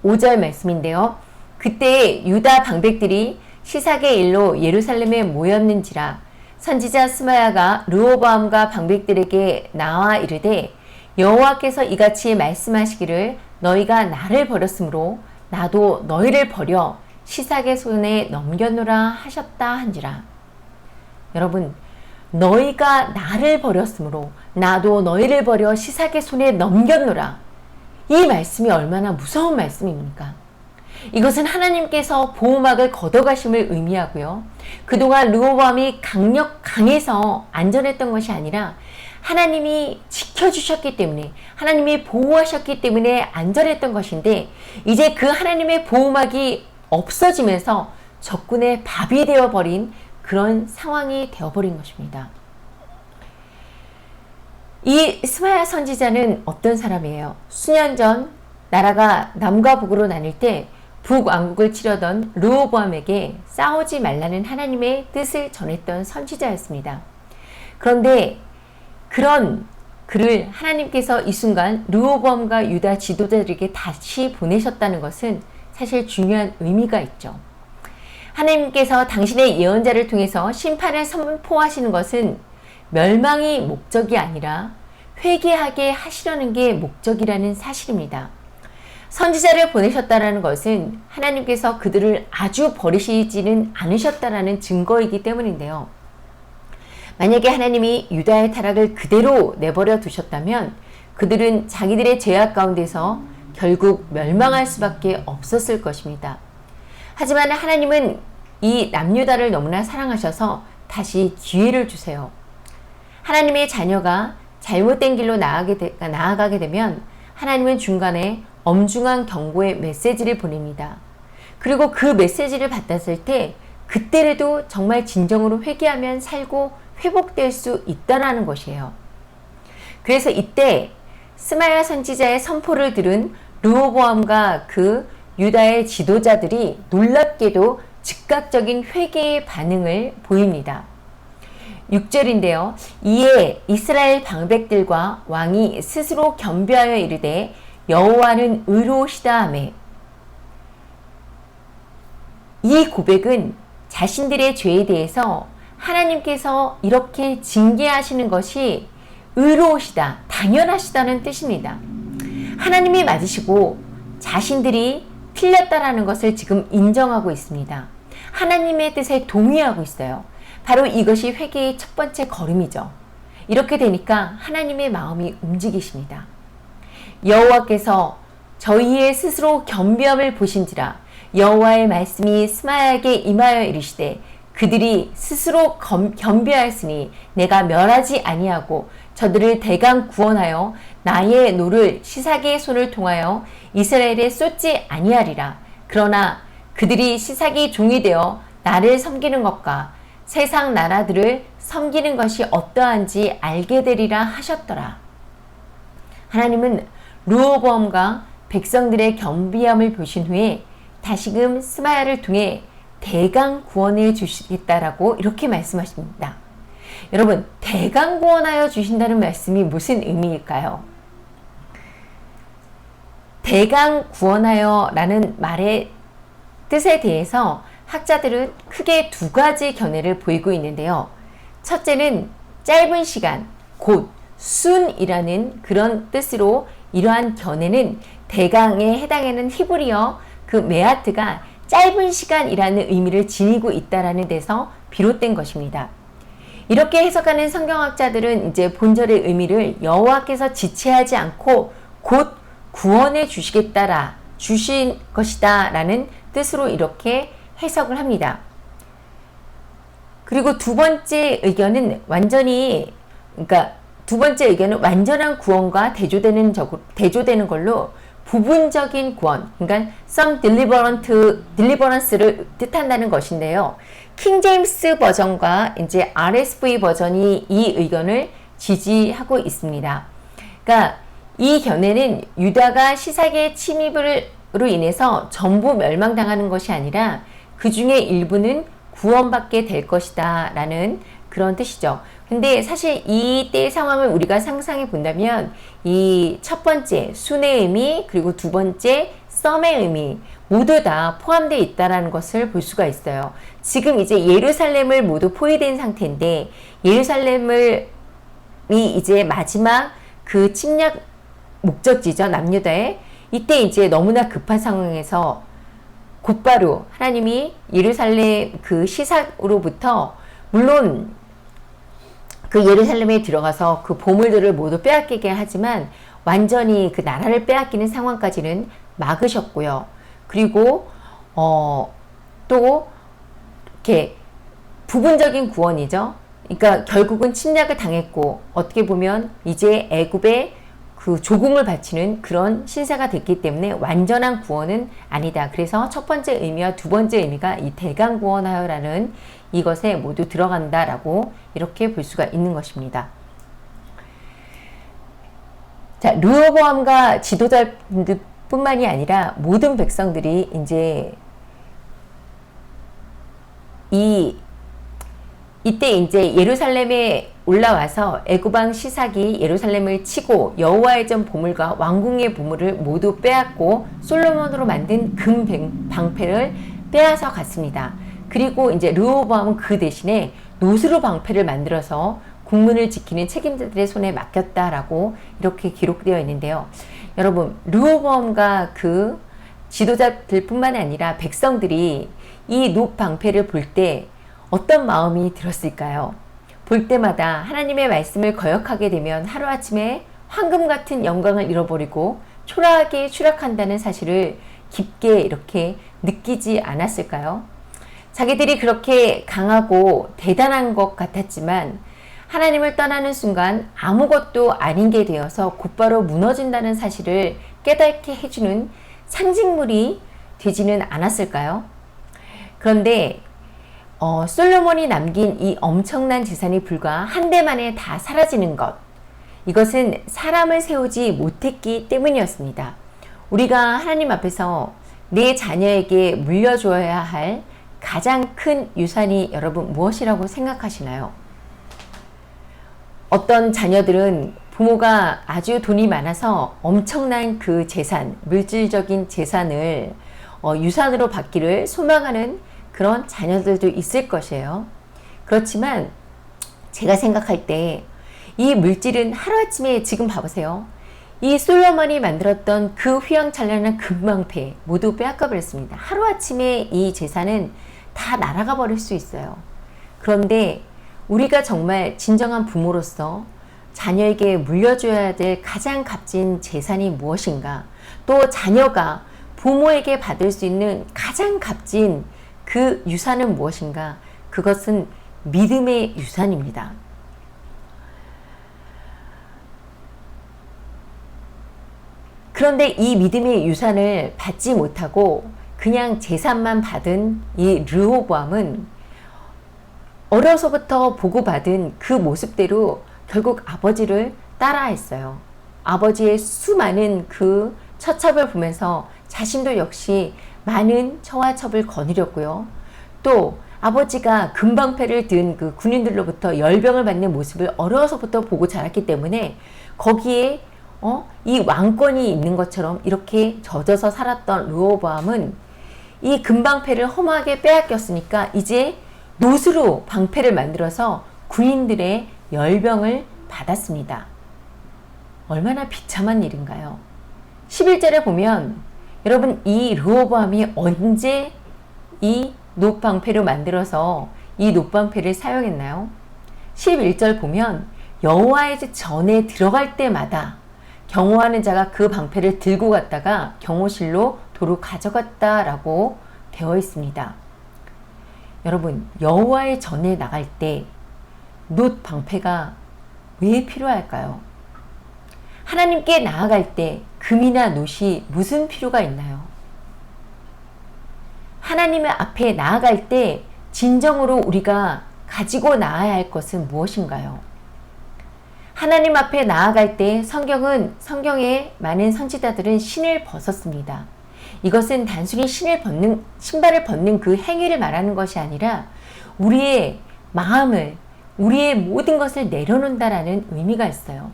5절 말씀인데요. 그때 유다 방백들이 시삭의 일로 예루살렘에 모였는지라 선지자 스마야가 르호보암과 방백들에게 나와 이르되 여호와께서 이같이 말씀하시기를 너희가 나를 버렸으므로 나도 너희를 버려 시삭의 손에 넘겨놓으라 하셨다 한지라. 여러분, 너희가 나를 버렸으므로 나도 너희를 버려 시삭의 손에 넘겨놓으라. 이 말씀이 얼마나 무서운 말씀입니까? 이것은 하나님께서 보호막을 걷어가심을 의미하고요. 그동안 르호보암이 강해서 안전했던 것이 아니라 하나님이 지켜주셨기 때문에 하나님이 보호하셨기 때문에 안전했던 것인데 이제 그 하나님의 보호막이 없어지면서 적군의 밥이 되어버린 그런 상황이 되어버린 것입니다. 이 스마야 선지자는 어떤 사람이에요? 수년 전 나라가 남과 북으로 나뉠 때 북왕국을 치려던 르호보암에게 싸우지 말라는 하나님의 뜻을 전했던 선지자였습니다. 그런데 그런 그를 하나님께서 이 순간 르호보암과 유다 지도자들에게 다시 보내셨다는 것은 사실 중요한 의미가 있죠. 하나님께서 당신의 예언자를 통해서 심판을 선포하시는 것은 멸망이 목적이 아니라 회개하게 하시려는 게 목적이라는 사실입니다. 선지자를 보내셨다는 것은 하나님께서 그들을 아주 버리시지는 않으셨다는 증거이기 때문인데요. 만약에 하나님이 유다의 타락을 그대로 내버려 두셨다면 그들은 자기들의 죄악 가운데서 결국 멸망할 수밖에 없었을 것입니다. 하지만 하나님은 이 남유다를 너무나 사랑하셔서 다시 기회를 주세요. 하나님의 자녀가 잘못된 길로 나아가게 되면 하나님은 중간에 엄중한 경고의 메시지를 보냅니다. 그리고 그 메시지를 받았을 때 그때라도 정말 진정으로 회개하면 살고 회복될 수 있다는 것이에요. 그래서 이때 스마야 선지자의 선포를 들은 르호보암과 그 유다의 지도자들이 놀랍게도 즉각적인 회개의 반응을 보입니다. 6절인데요. 이에 이스라엘 방백들과 왕이 스스로 겸비하여 이르되 여호와는 의로우시다 하매 이 고백은 자신들의 죄에 대해서 하나님께서 이렇게 징계하시는 것이 의로우시다, 당연하시다는 뜻입니다. 하나님이 맞으시고 자신들이 틀렸다라는 것을 지금 인정하고 있습니다. 하나님의 뜻에 동의하고 있어요. 바로 이것이 회개의 첫 번째 걸음이죠. 이렇게 되니까 하나님의 마음이 움직이십니다. 여호와께서 저희의 스스로 겸비함을 보신지라 여호와의 말씀이 스마야에게 임하여 이르시되 그들이 스스로 겸비하였으니 내가 멸하지 아니하고 저들을 대강 구원하여 나의 노를 시삭의 손을 통하여 이스라엘에 쏟지 아니하리라. 그러나 그들이 시삭이 종이 되어 나를 섬기는 것과 세상 나라들을 섬기는 것이 어떠한지 알게 되리라 하셨더라. 하나님은 르호보암과 백성들의 겸비함을 보신 후에 다시금 스마야를 통해 대강 구원해 주시겠다라고 이렇게 말씀하십니다. 여러분, 대강 구원하여 주신다는 말씀이 무슨 의미일까요? 대강 구원하여 라는 말의 뜻에 대해서 학자들은 크게 두 가지 견해를 보이고 있는데요. 첫째는 짧은 시간, 곧 순이라는 그런 뜻으로 이러한 견해는 대강에 해당하는 히브리어 그 메아트가 짧은 시간이라는 의미를 지니고 있다라는 데서 비롯된 것입니다. 이렇게 해석하는 성경학자들은 이제 본절의 의미를 여호와께서 지체하지 않고 곧 구원해 주신 것이다 라는 뜻으로 이렇게 해석을 합니다. 그리고 두 번째 의견은 완전한 구원과 대조되는 걸로 부분적인 구원, 그러니까 some deliverance를 뜻한다는 것인데요. 킹 제임스 버전과 이제 RSV 버전이 이 의견을 지지하고 있습니다. 그러니까 이 견해는 유다가 시삭의 침입으로 인해서 전부 멸망당하는 것이 아니라 그 중에 일부는 구원받게 될 것이다 라는 그런 뜻이죠. 근데 사실 이때 상황을 우리가 상상해 본다면 이 첫 번째 순의 의미 그리고 두 번째 썸의 의미 모두 다 포함되어 있다는 것을 볼 수가 있어요. 지금 이제 예루살렘을 모두 포위된 상태인데 예루살렘이 이제 마지막 그 침략 목적지죠. 남유다에. 이때 이제 너무나 급한 상황에서 곧바로 하나님이 예루살렘 그 시삭으로부터 물론 그 예루살렘에 들어가서 그 보물들을 모두 빼앗기게 하지만 완전히 그 나라를 빼앗기는 상황까지는 막으셨고요. 그리고 또 이렇게 부분적인 구원이죠. 그러니까 결국은 침략을 당했고 어떻게 보면 이제 애굽에 그 조공을 바치는 그런 신세가 됐기 때문에 완전한 구원은 아니다. 그래서 첫 번째 의미와 두 번째 의미가 이 대강 구원하여라는 이것에 모두 들어간다라고 이렇게 볼 수가 있는 것입니다. 자, 르호보암과 지도자뿐만이 아니라 모든 백성들이 이제 이때 이제 예루살렘에 올라와서 애굽왕 시삭이 예루살렘을 치고 여호와의 전 보물과 왕궁의 보물을 모두 빼앗고 솔로몬으로 만든 금 방패를 빼앗아 갔습니다. 그리고 이제 르호보암은 그 대신에 노스로 방패를 만들어서 국문을 지키는 책임자들의 손에 맡겼다라고 이렇게 기록되어 있는데요. 여러분, 르호보암과 그 지도자들뿐만 아니라 백성들이 이 노 방패를 볼 때 어떤 마음이 들었을까요? 볼 때마다 하나님의 말씀을 거역하게 되면 하루아침에 황금 같은 영광을 잃어버리고 초라하게 추락한다는 사실을 깊게 이렇게 느끼지 않았을까요? 자기들이 그렇게 강하고 대단한 것 같았지만 하나님을 떠나는 순간 아무것도 아닌 게 되어서 곧바로 무너진다는 사실을 깨닫게 해주는 상징물이 되지는 않았을까요? 그런데 솔로몬이 남긴 이 엄청난 재산이 불과 한 대 만에 다 사라지는 것, 이것은 사람을 세우지 못했기 때문이었습니다. 우리가 하나님 앞에서 내 자녀에게 물려줘야 할 가장 큰 유산이 여러분 무엇이라고 생각하시나요? 어떤 자녀들은 부모가 아주 돈이 많아서 엄청난 그 재산, 물질적인 재산을 유산으로 받기를 소망하는 그런 자녀들도 있을 것이에요. 그렇지만 제가 생각할 때 이 물질은 하루아침에 지금 봐보세요. 이 솔로몬이 만들었던 그 휘황찬란한 금방패 모두 빼앗겨 버렸습니다. 하루아침에 이 재산은 다 날아가 버릴 수 있어요. 그런데 우리가 정말 진정한 부모로서 자녀에게 물려줘야 될 가장 값진 재산이 무엇인가? 또 자녀가 부모에게 받을 수 있는 가장 값진 그 유산은 무엇인가? 그것은 믿음의 유산입니다. 그런데 이 믿음의 유산을 받지 못하고 그냥 재산만 받은 이 르호보암은 어려서부터 보고받은 그 모습대로 결국 아버지를 따라했어요. 아버지의 수많은 그 처첩을 보면서 자신도 역시 많은 처와 첩을 거느렸고요. 또 아버지가 금방패를 든 그 군인들로부터 열병을 받는 모습을 어려서부터 보고 자랐기 때문에 거기에 이 왕권이 있는 것처럼 이렇게 젖어서 살았던 르호보암은 이 금방패를 허무하게 빼앗겼으니까 이제 노수로 방패를 만들어서 군인들의 열병을 받았습니다. 얼마나 비참한 일인가요? 11절에 보면 여러분 이 르호보암이 언제 이 놋방패를 만들어서 이 놋방패를 사용했나요? 11절 보면 여호와의 집 전에 들어갈 때마다 경호하는 자가 그 방패를 들고 갔다가 경호실로 도로 가져갔다라고 되어 있습니다. 여러분 여호와의 전에 나갈 때 놋 방패가 왜 필요할까요? 하나님께 나아갈 때 금이나 놋이 무슨 필요가 있나요? 하나님의 앞에 나아갈 때 진정으로 우리가 가지고 나아야 할 것은 무엇인가요? 하나님 앞에 나아갈 때 성경의 많은 선지자들은 신을 벗었습니다. 이것은 단순히 신발을 벗는 그 행위를 말하는 것이 아니라 우리의 마음을, 우리의 모든 것을 내려놓는다라는 의미가 있어요.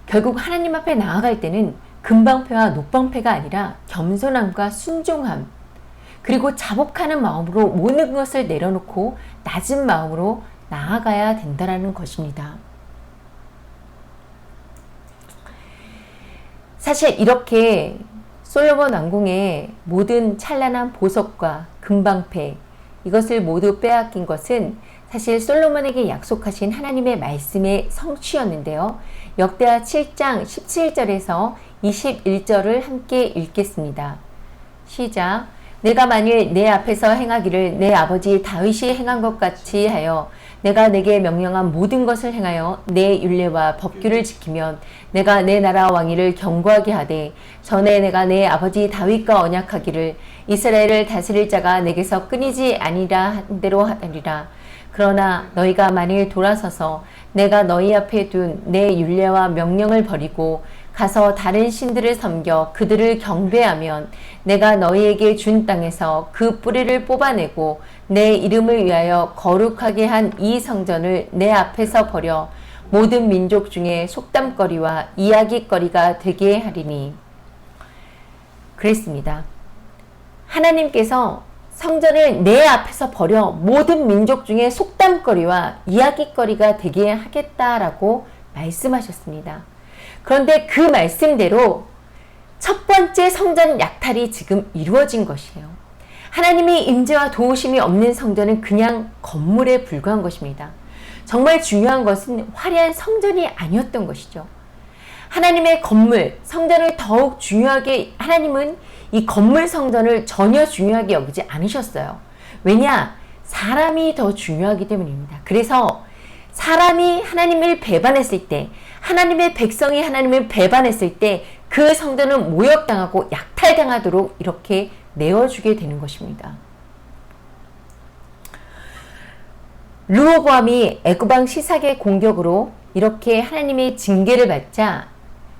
결국 하나님 앞에 나아갈 때는 금방패와 놋방패가 아니라 겸손함과 순종함, 그리고 자복하는 마음으로 모든 것을 내려놓고 낮은 마음으로 나아가야 된다는 것입니다. 사실 이렇게 솔로몬 왕궁의 모든 찬란한 보석과 금방패, 이것을 모두 빼앗긴 것은 사실 솔로몬에게 약속하신 하나님의 말씀의 성취였는데요. 역대하 7장 17절에서 21절을 함께 읽겠습니다. 시작. 내가 만일 내 앞에서 행하기를 내 아버지 다윗이 행한 것 같이 하여 내가 내게 명령한 모든 것을 행하여 내 율례와 법규를 지키면 내가 내 나라 왕위를 견고하게 하되 전에 내가 내 아버지 다윗과 언약하기를 이스라엘을 다스릴 자가 내게서 끊이지 아니라 한 대로 하리라. 그러나 너희가 만일 돌아서서 내가 너희 앞에 둔 내 율례와 명령을 버리고 가서 다른 신들을 섬겨 그들을 경배하면 내가 너희에게 준 땅에서 그 뿌리를 뽑아내고 내 이름을 위하여 거룩하게 한 이 성전을 내 앞에서 버려 모든 민족 중에 속담거리와 이야기거리가 되게 하리니. 그랬습니다. 하나님께서 성전을 내 앞에서 버려 모든 민족 중에 속담거리와 이야기거리가 되게 하겠다라고 말씀하셨습니다. 그런데 그 말씀대로 첫 번째 성전 약탈이 지금 이루어진 것이에요. 하나님의 임재와 도우심이 없는 성전은 그냥 건물에 불과한 것입니다. 정말 중요한 것은 화려한 성전이 아니었던 것이죠. 하나님의 건물, 성전을 더욱 중요하게, 하나님은 이 건물 성전을 전혀 중요하게 여기지 않으셨어요. 왜냐? 사람이 더 중요하기 때문입니다. 그래서 사람이 하나님을 배반했을 때, 하나님의 백성이 하나님을 배반했을 때 그 성전은 모욕당하고 약탈당하도록 이렇게 내어주게 되는 것입니다. 르호보암이 애굽왕 시삭의 공격으로 이렇게 하나님의 징계를 받자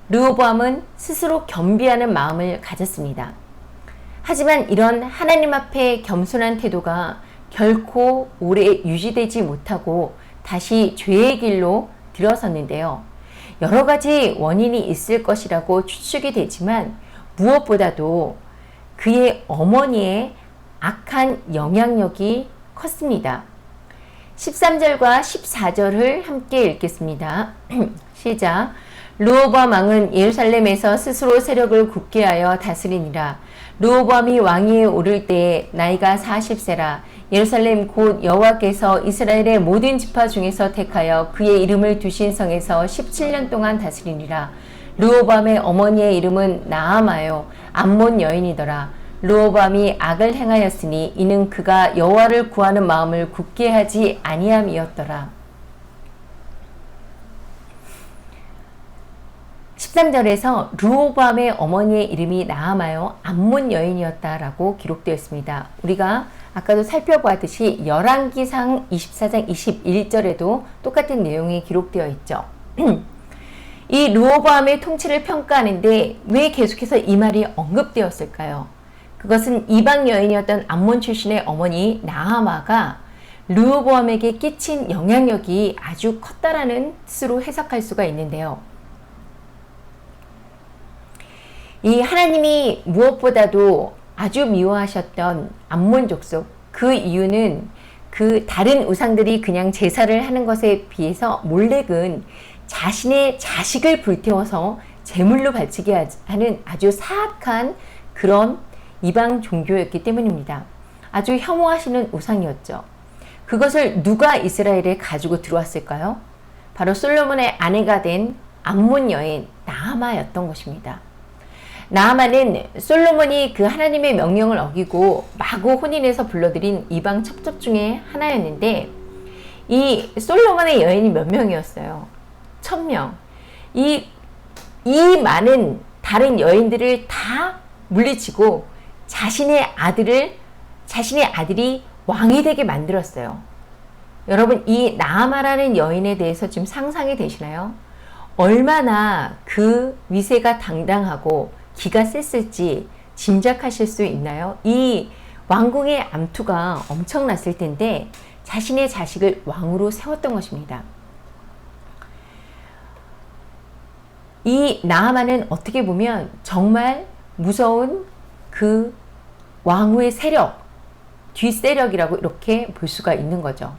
르호보암은 스스로 겸비하는 마음을 가졌습니다. 하지만 이런 하나님 앞에 겸손한 태도가 결코 오래 유지되지 못하고 다시 죄의 길로 들어섰는데요. 여러 가지 원인이 있을 것이라고 추측이 되지만 무엇보다도 그의 어머니의 악한 영향력이 컸습니다. 13절과 14절을 함께 읽겠습니다. 시작. 르호보암 왕은 예루살렘에서 스스로 세력을 굳게 하여 다스리니라. 르호보암이 왕위에 오를 때에 나이가 40세라. 예루살렘 곧 여호와께서 이스라엘의 모든 지파 중에서 택하여 그의 이름을 두신 성에서 17년 동안 다스리니라. 르호보암의 어머니의 이름은 나아마요 암몬 여인이더라. 르호보암이 악을 행하였으니 이는 그가 여호와를 구하는 마음을 굳게 하지 아니함이었더라. 13절에서 르호보암의 어머니의 이름이 나아마요 암몬 여인이었다라고 기록되어 있습니다. 우리가 아까도 살펴보았듯이 열왕기상 24장 21절에도 똑같은 내용이 기록되어 있죠. 이 르호보암의 통치를 평가하는데 왜 계속해서 이 말이 언급되었을까요? 그것은 이방 여인이었던 암몬 출신의 어머니 나아마가 르호보암에게 끼친 영향력이 아주 컸다라는 뜻으로 해석할 수가 있는데요. 이 하나님이 무엇보다도 아주 미워하셨던 암몬 족속, 그 이유는 그 다른 우상들이 그냥 제사를 하는 것에 비해서 몰렉은 자신의 자식을 불태워서 제물로 바치게 하는 아주 사악한 그런 이방 종교였기 때문입니다. 아주 혐오하시는 우상이었죠. 그것을 누가 이스라엘에 가지고 들어왔을까요? 바로 솔로몬의 아내가 된 암몬 여인 나아마였던 것입니다. 나아마는 솔로몬이 그 하나님의 명령을 어기고 마구 혼인해서 불러들인 이방 첩첩 중에 하나였는데, 이 솔로몬의 여인이 몇 명이었어요? 1000명. 이 많은 다른 여인들을 다 물리치고 자신의 아들이 왕이 되게 만들었어요. 여러분, 이 나아마라는 여인에 대해서 지금 상상이 되시나요? 얼마나 그 위세가 당당하고 기가 셌을지 짐작하실 수 있나요? 이 왕궁의 암투가 엄청났을 텐데 자신의 자식을 왕으로 세웠던 것입니다. 이 나아만은 어떻게 보면 정말 무서운 그 왕후의 세력, 뒷세력이라고 이렇게 볼 수가 있는 거죠.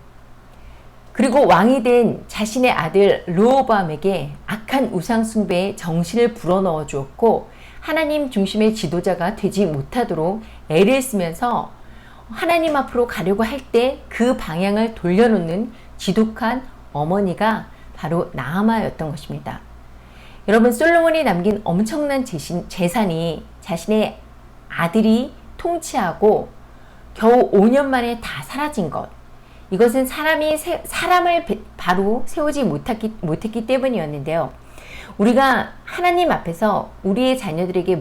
그리고 왕이 된 자신의 아들 르호보암에게 악한 우상 숭배의 정신을 불어넣어 주었고, 하나님 중심의 지도자가 되지 못하도록 애를 쓰면서 하나님 앞으로 가려고 할 때 그 방향을 돌려놓는 지독한 어머니가 바로 나아마였던 것입니다. 여러분, 솔로몬이 남긴 엄청난 재산이 자신의 아들이 통치하고 겨우 5년 만에 다 사라진 것, 이것은 사람을 바로 세우지 못했기 때문이었는데요. 우리가 하나님 앞에서 우리 자녀에게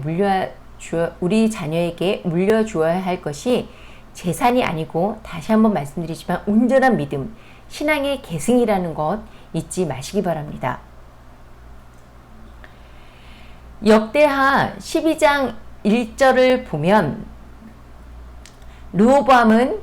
물려주어야 할 것이 재산이 아니고, 다시 한번 말씀드리지만 온전한 믿음, 신앙의 계승이라는 것 잊지 마시기 바랍니다. 역대하 12장 1절을 보면 르호보암은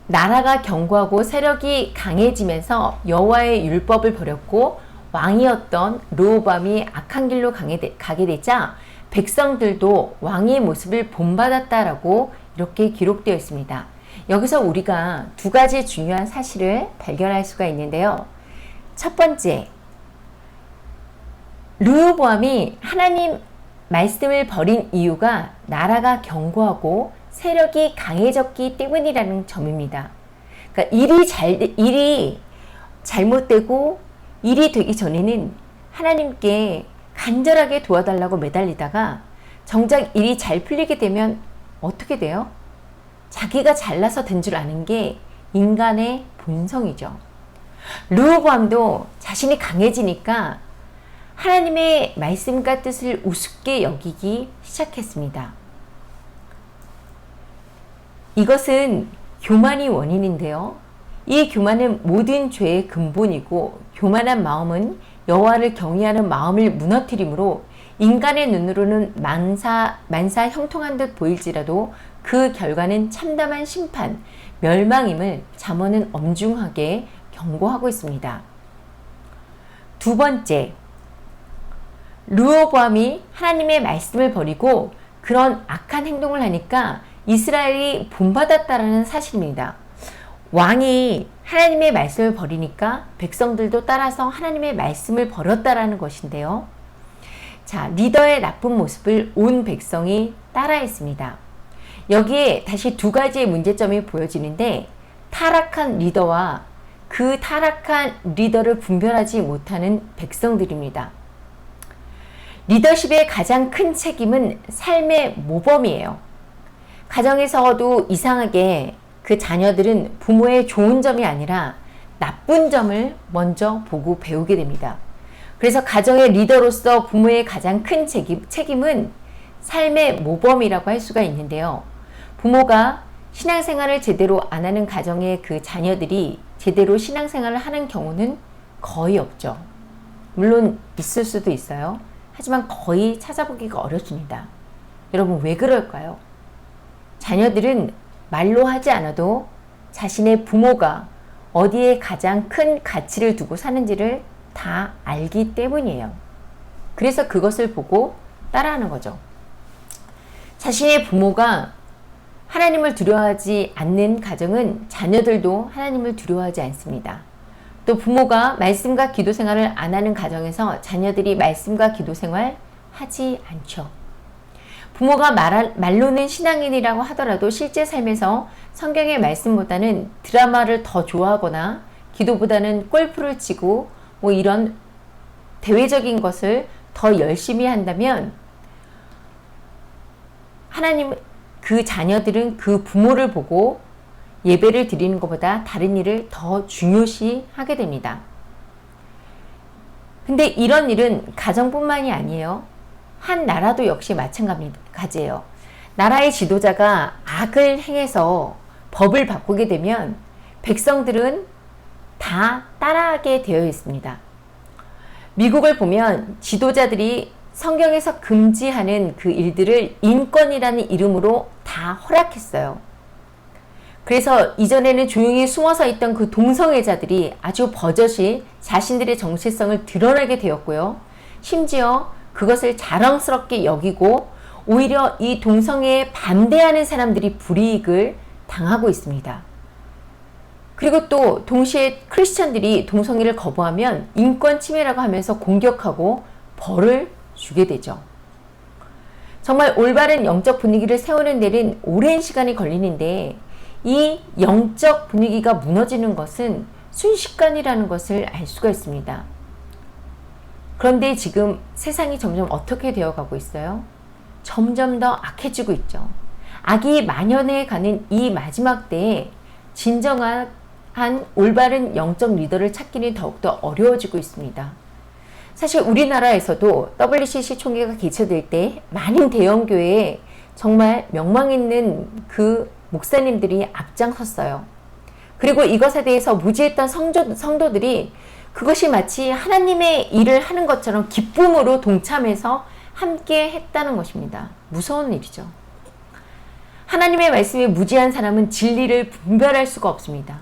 나라가 견고하고 세력이 강해지면서 여호와의 율법을 버렸고, 왕이었던 르호보암이 악한 길로 가게 되자 백성들도 왕의 모습을 본받았다라고 이렇게 기록되어 있습니다. 여기서 우리가 두 가지 중요한 사실을 발견할 수가 있는데요. 첫 번째, 르호보암이 하나님 말씀을 버린 이유가 나라가 견고하고 세력이 강해졌기 때문이라는 점입니다. 그러니까 일이 잘못되고 일이 되기 전에는 하나님께 간절하게 도와달라고 매달리다가 정작 일이 잘 풀리게 되면 어떻게 돼요? 자기가 잘나서 된 줄 아는 게 인간의 본성이죠. 르호보암도 자신이 강해지니까 하나님의 말씀과 뜻을 우습게 여기기 시작했습니다. 이것은 교만이 원인인데요. 이 교만은 모든 죄의 근본이고, 교만한 마음은 여호와를 경외하는 마음을 무너뜨리므로 인간의 눈으로는 만사 형통한 듯 보일지라도 그 결과는 참담한 심판, 멸망임을 잠언은 엄중하게 경고하고 있습니다. 두 번째, 르호보암이 하나님의 말씀을 버리고 그런 악한 행동을 하니까 이스라엘이 본받았다라는 사실입니다. 왕이 하나님의 말씀을 버리니까 백성들도 따라서 하나님의 말씀을 버렸다라는 것인데요. 자, 리더의 나쁜 모습을 온 백성이 따라했습니다. 여기에 다시 두 가지의 문제점이 보여지는데, 타락한 리더와 그 타락한 리더를 분별하지 못하는 백성들입니다. 리더십의 가장 큰 책임은 삶의 모범이에요. 가정에서도 이상하게 그 자녀들은 부모의 좋은 점이 아니라 나쁜 점을 먼저 보고 배우게 됩니다. 그래서 가정의 리더로서 부모의 가장 큰 책임은 삶의 모범이라고 할 수가 있는데요. 부모가 신앙생활을 제대로 안 하는 가정의 그 자녀들이 제대로 신앙생활을 하는 경우는 거의 없죠. 물론 있을 수도 있어요. 하지만 거의 찾아보기가 어렵습니다. 여러분, 왜 그럴까요? 자녀들은 말로 하지 않아도 자신의 부모가 어디에 가장 큰 가치를 두고 사는지를 다 알기 때문이에요. 그래서 그것을 보고 따라하는 거죠. 자신의 부모가 하나님을 두려워하지 않는 가정은 자녀들도 하나님을 두려워하지 않습니다. 또 부모가 말씀과 기도 생활을 안 하는 가정에서 자녀들이 말씀과 기도 생활 하지 않죠. 부모가 말로는 신앙인이라고 하더라도 실제 삶에서 성경의 말씀보다는 드라마를 더 좋아하거나 기도보다는 골프를 치고 뭐 이런 대외적인 것을 더 열심히 한다면 하나님, 그 자녀들은 그 부모를 보고 예배를 드리는 것보다 다른 일을 더 중요시 하게 됩니다. 근데 이런 일은 가정뿐만이 아니에요. 한 나라도 역시 마찬가지예요. 나라의 지도자가 악을 행해서 법을 바꾸게 되면 백성들은 다 따라하게 되어 있습니다. 미국을 보면 지도자들이 성경에서 금지하는 그 일들을 인권이라는 이름으로 다 허락했어요. 그래서 이전에는 조용히 숨어서 있던 그 동성애자들이 아주 버젓이 자신들의 정체성을 드러내게 되었고요. 심지어 그것을 자랑스럽게 여기고 오히려 이 동성애에 반대하는 사람들이 불이익을 당하고 있습니다. 그리고 또 동시에 크리스천들이 동성애를 거부하면 인권 침해라고 하면서 공격하고 벌을 주게 되죠. 정말 올바른 영적 분위기를 세우는 데는 오랜 시간이 걸리는데 이 영적 분위기가 무너지는 것은 순식간이라는 것을 알 수가 있습니다. 그런데 지금 세상이 점점 어떻게 되어가고 있어요? 점점 더 악해지고 있죠. 악이 만연해 가는 이 마지막 때에 진정한 올바른 영적 리더를 찾기는 더욱더 어려워지고 있습니다. 사실 우리나라에서도 WCC 총회가 개최될 때 많은 대형교회에 정말 명망 있는 그 목사님들이 앞장섰어요. 그리고 이것에 대해서 무지했던 성도들이 그것이 마치 하나님의 일을 하는 것처럼 기쁨으로 동참해서 함께 했다는 것입니다. 무서운 일이죠. 하나님의 말씀에 무지한 사람은 진리를 분별할 수가 없습니다.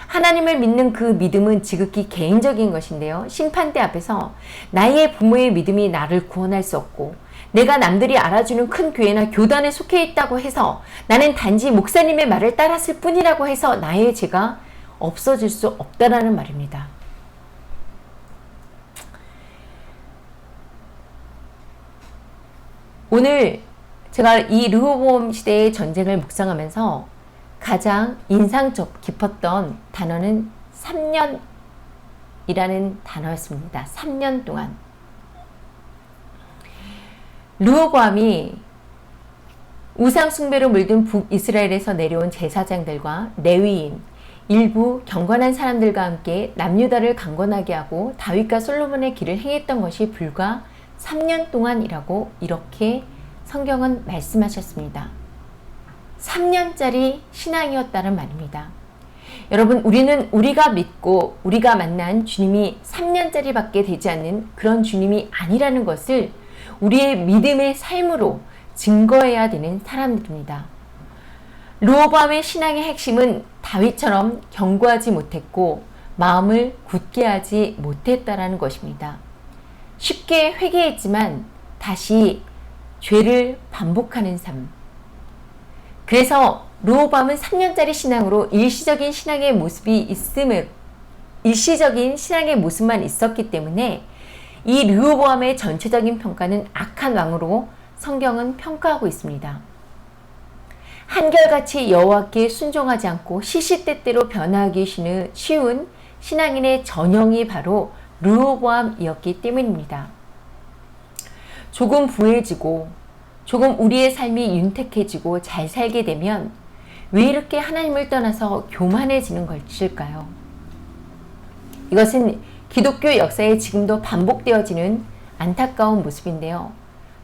하나님을 믿는 그 믿음은 지극히 개인적인 것인데요. 심판대 앞에서 나의 부모의 믿음이 나를 구원할 수 없고 내가 남들이 알아주는 큰 교회나 교단에 속해 있다고 해서 나는 단지 목사님의 말을 따랐을 뿐이라고 해서 나의 죄가 없어질 수 없다라는 말입니다. 오늘 제가 이 르호보암 시대의 전쟁을 묵상하면서 가장 인상 깊었던 단어는 3년이라는 단어였습니다. 3년 동안. 르호보암이 우상 숭배로 물든 북이스라엘에서 내려온 제사장들과 레위인, 일부 경건한 사람들과 함께 남유다를 강건하게 하고 다윗과 솔로몬의 길을 행했던 것이 불과 3년 동안이라고 이렇게 성경은 말씀하셨습니다. 3년짜리 신앙이었다는 말입니다. 여러분, 우리가 믿고 우리가 만난 주님이 3년짜리밖에 되지 않는 그런 주님이 아니라는 것을 우리의 믿음의 삶으로 증거해야 되는 사람들입니다. 르호보암의 신앙의 핵심은 다윗처럼 견고하지 못했고 마음을 굳게 하지 못했다라는 것입니다. 쉽게 회개했지만 다시 죄를 반복하는 삶. 그래서 르호보암은 3년짜리 신앙으로 일시적인 신앙의 모습만 있었기 때문에 이 르호보암의 전체적인 평가는 악한 왕으로 성경은 평가하고 있습니다. 한결같이 여호와께 순종하지 않고 시시때때로 변화하기 쉬운 신앙인의 전형이 바로 르호보암이었기 때문입니다. 조금 부해지고 조금 우리의 삶이 윤택해지고 잘 살게 되면 왜 이렇게 하나님을 떠나서 교만해지는 것일까요? 이것은 기독교 역사에 지금도 반복되어지는 안타까운 모습인데요.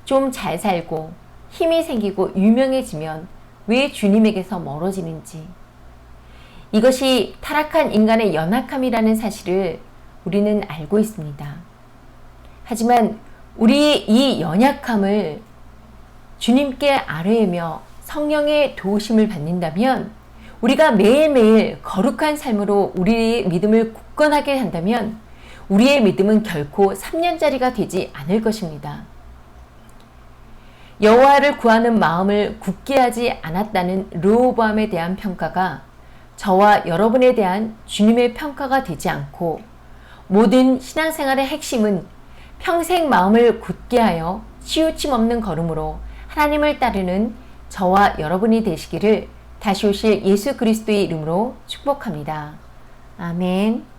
좀 잘 살고 힘이 생기고 유명해지면 왜 주님에게서 멀어지는지, 이것이 타락한 인간의 연약함이라는 사실을 우리는 알고 있습니다. 하지만 우리의 이 연약함을 주님께 아뢰며 성령의 도우심을 받는다면, 우리가 매일매일 거룩한 삶으로 우리의 믿음을 굳건하게 한다면 우리의 믿음은 결코 3년짜리가 되지 않을 것입니다. 여호와를 구하는 마음을 굳게 하지 않았다는 르호보암에 대한 평가가 저와 여러분에 대한 주님의 평가가 되지 않고, 모든 신앙생활의 핵심은 평생 마음을 굳게 하여 치우침 없는 걸음으로 하나님을 따르는 저와 여러분이 되시기를 다시 오실 예수 그리스도의 이름으로 축복합니다. 아멘.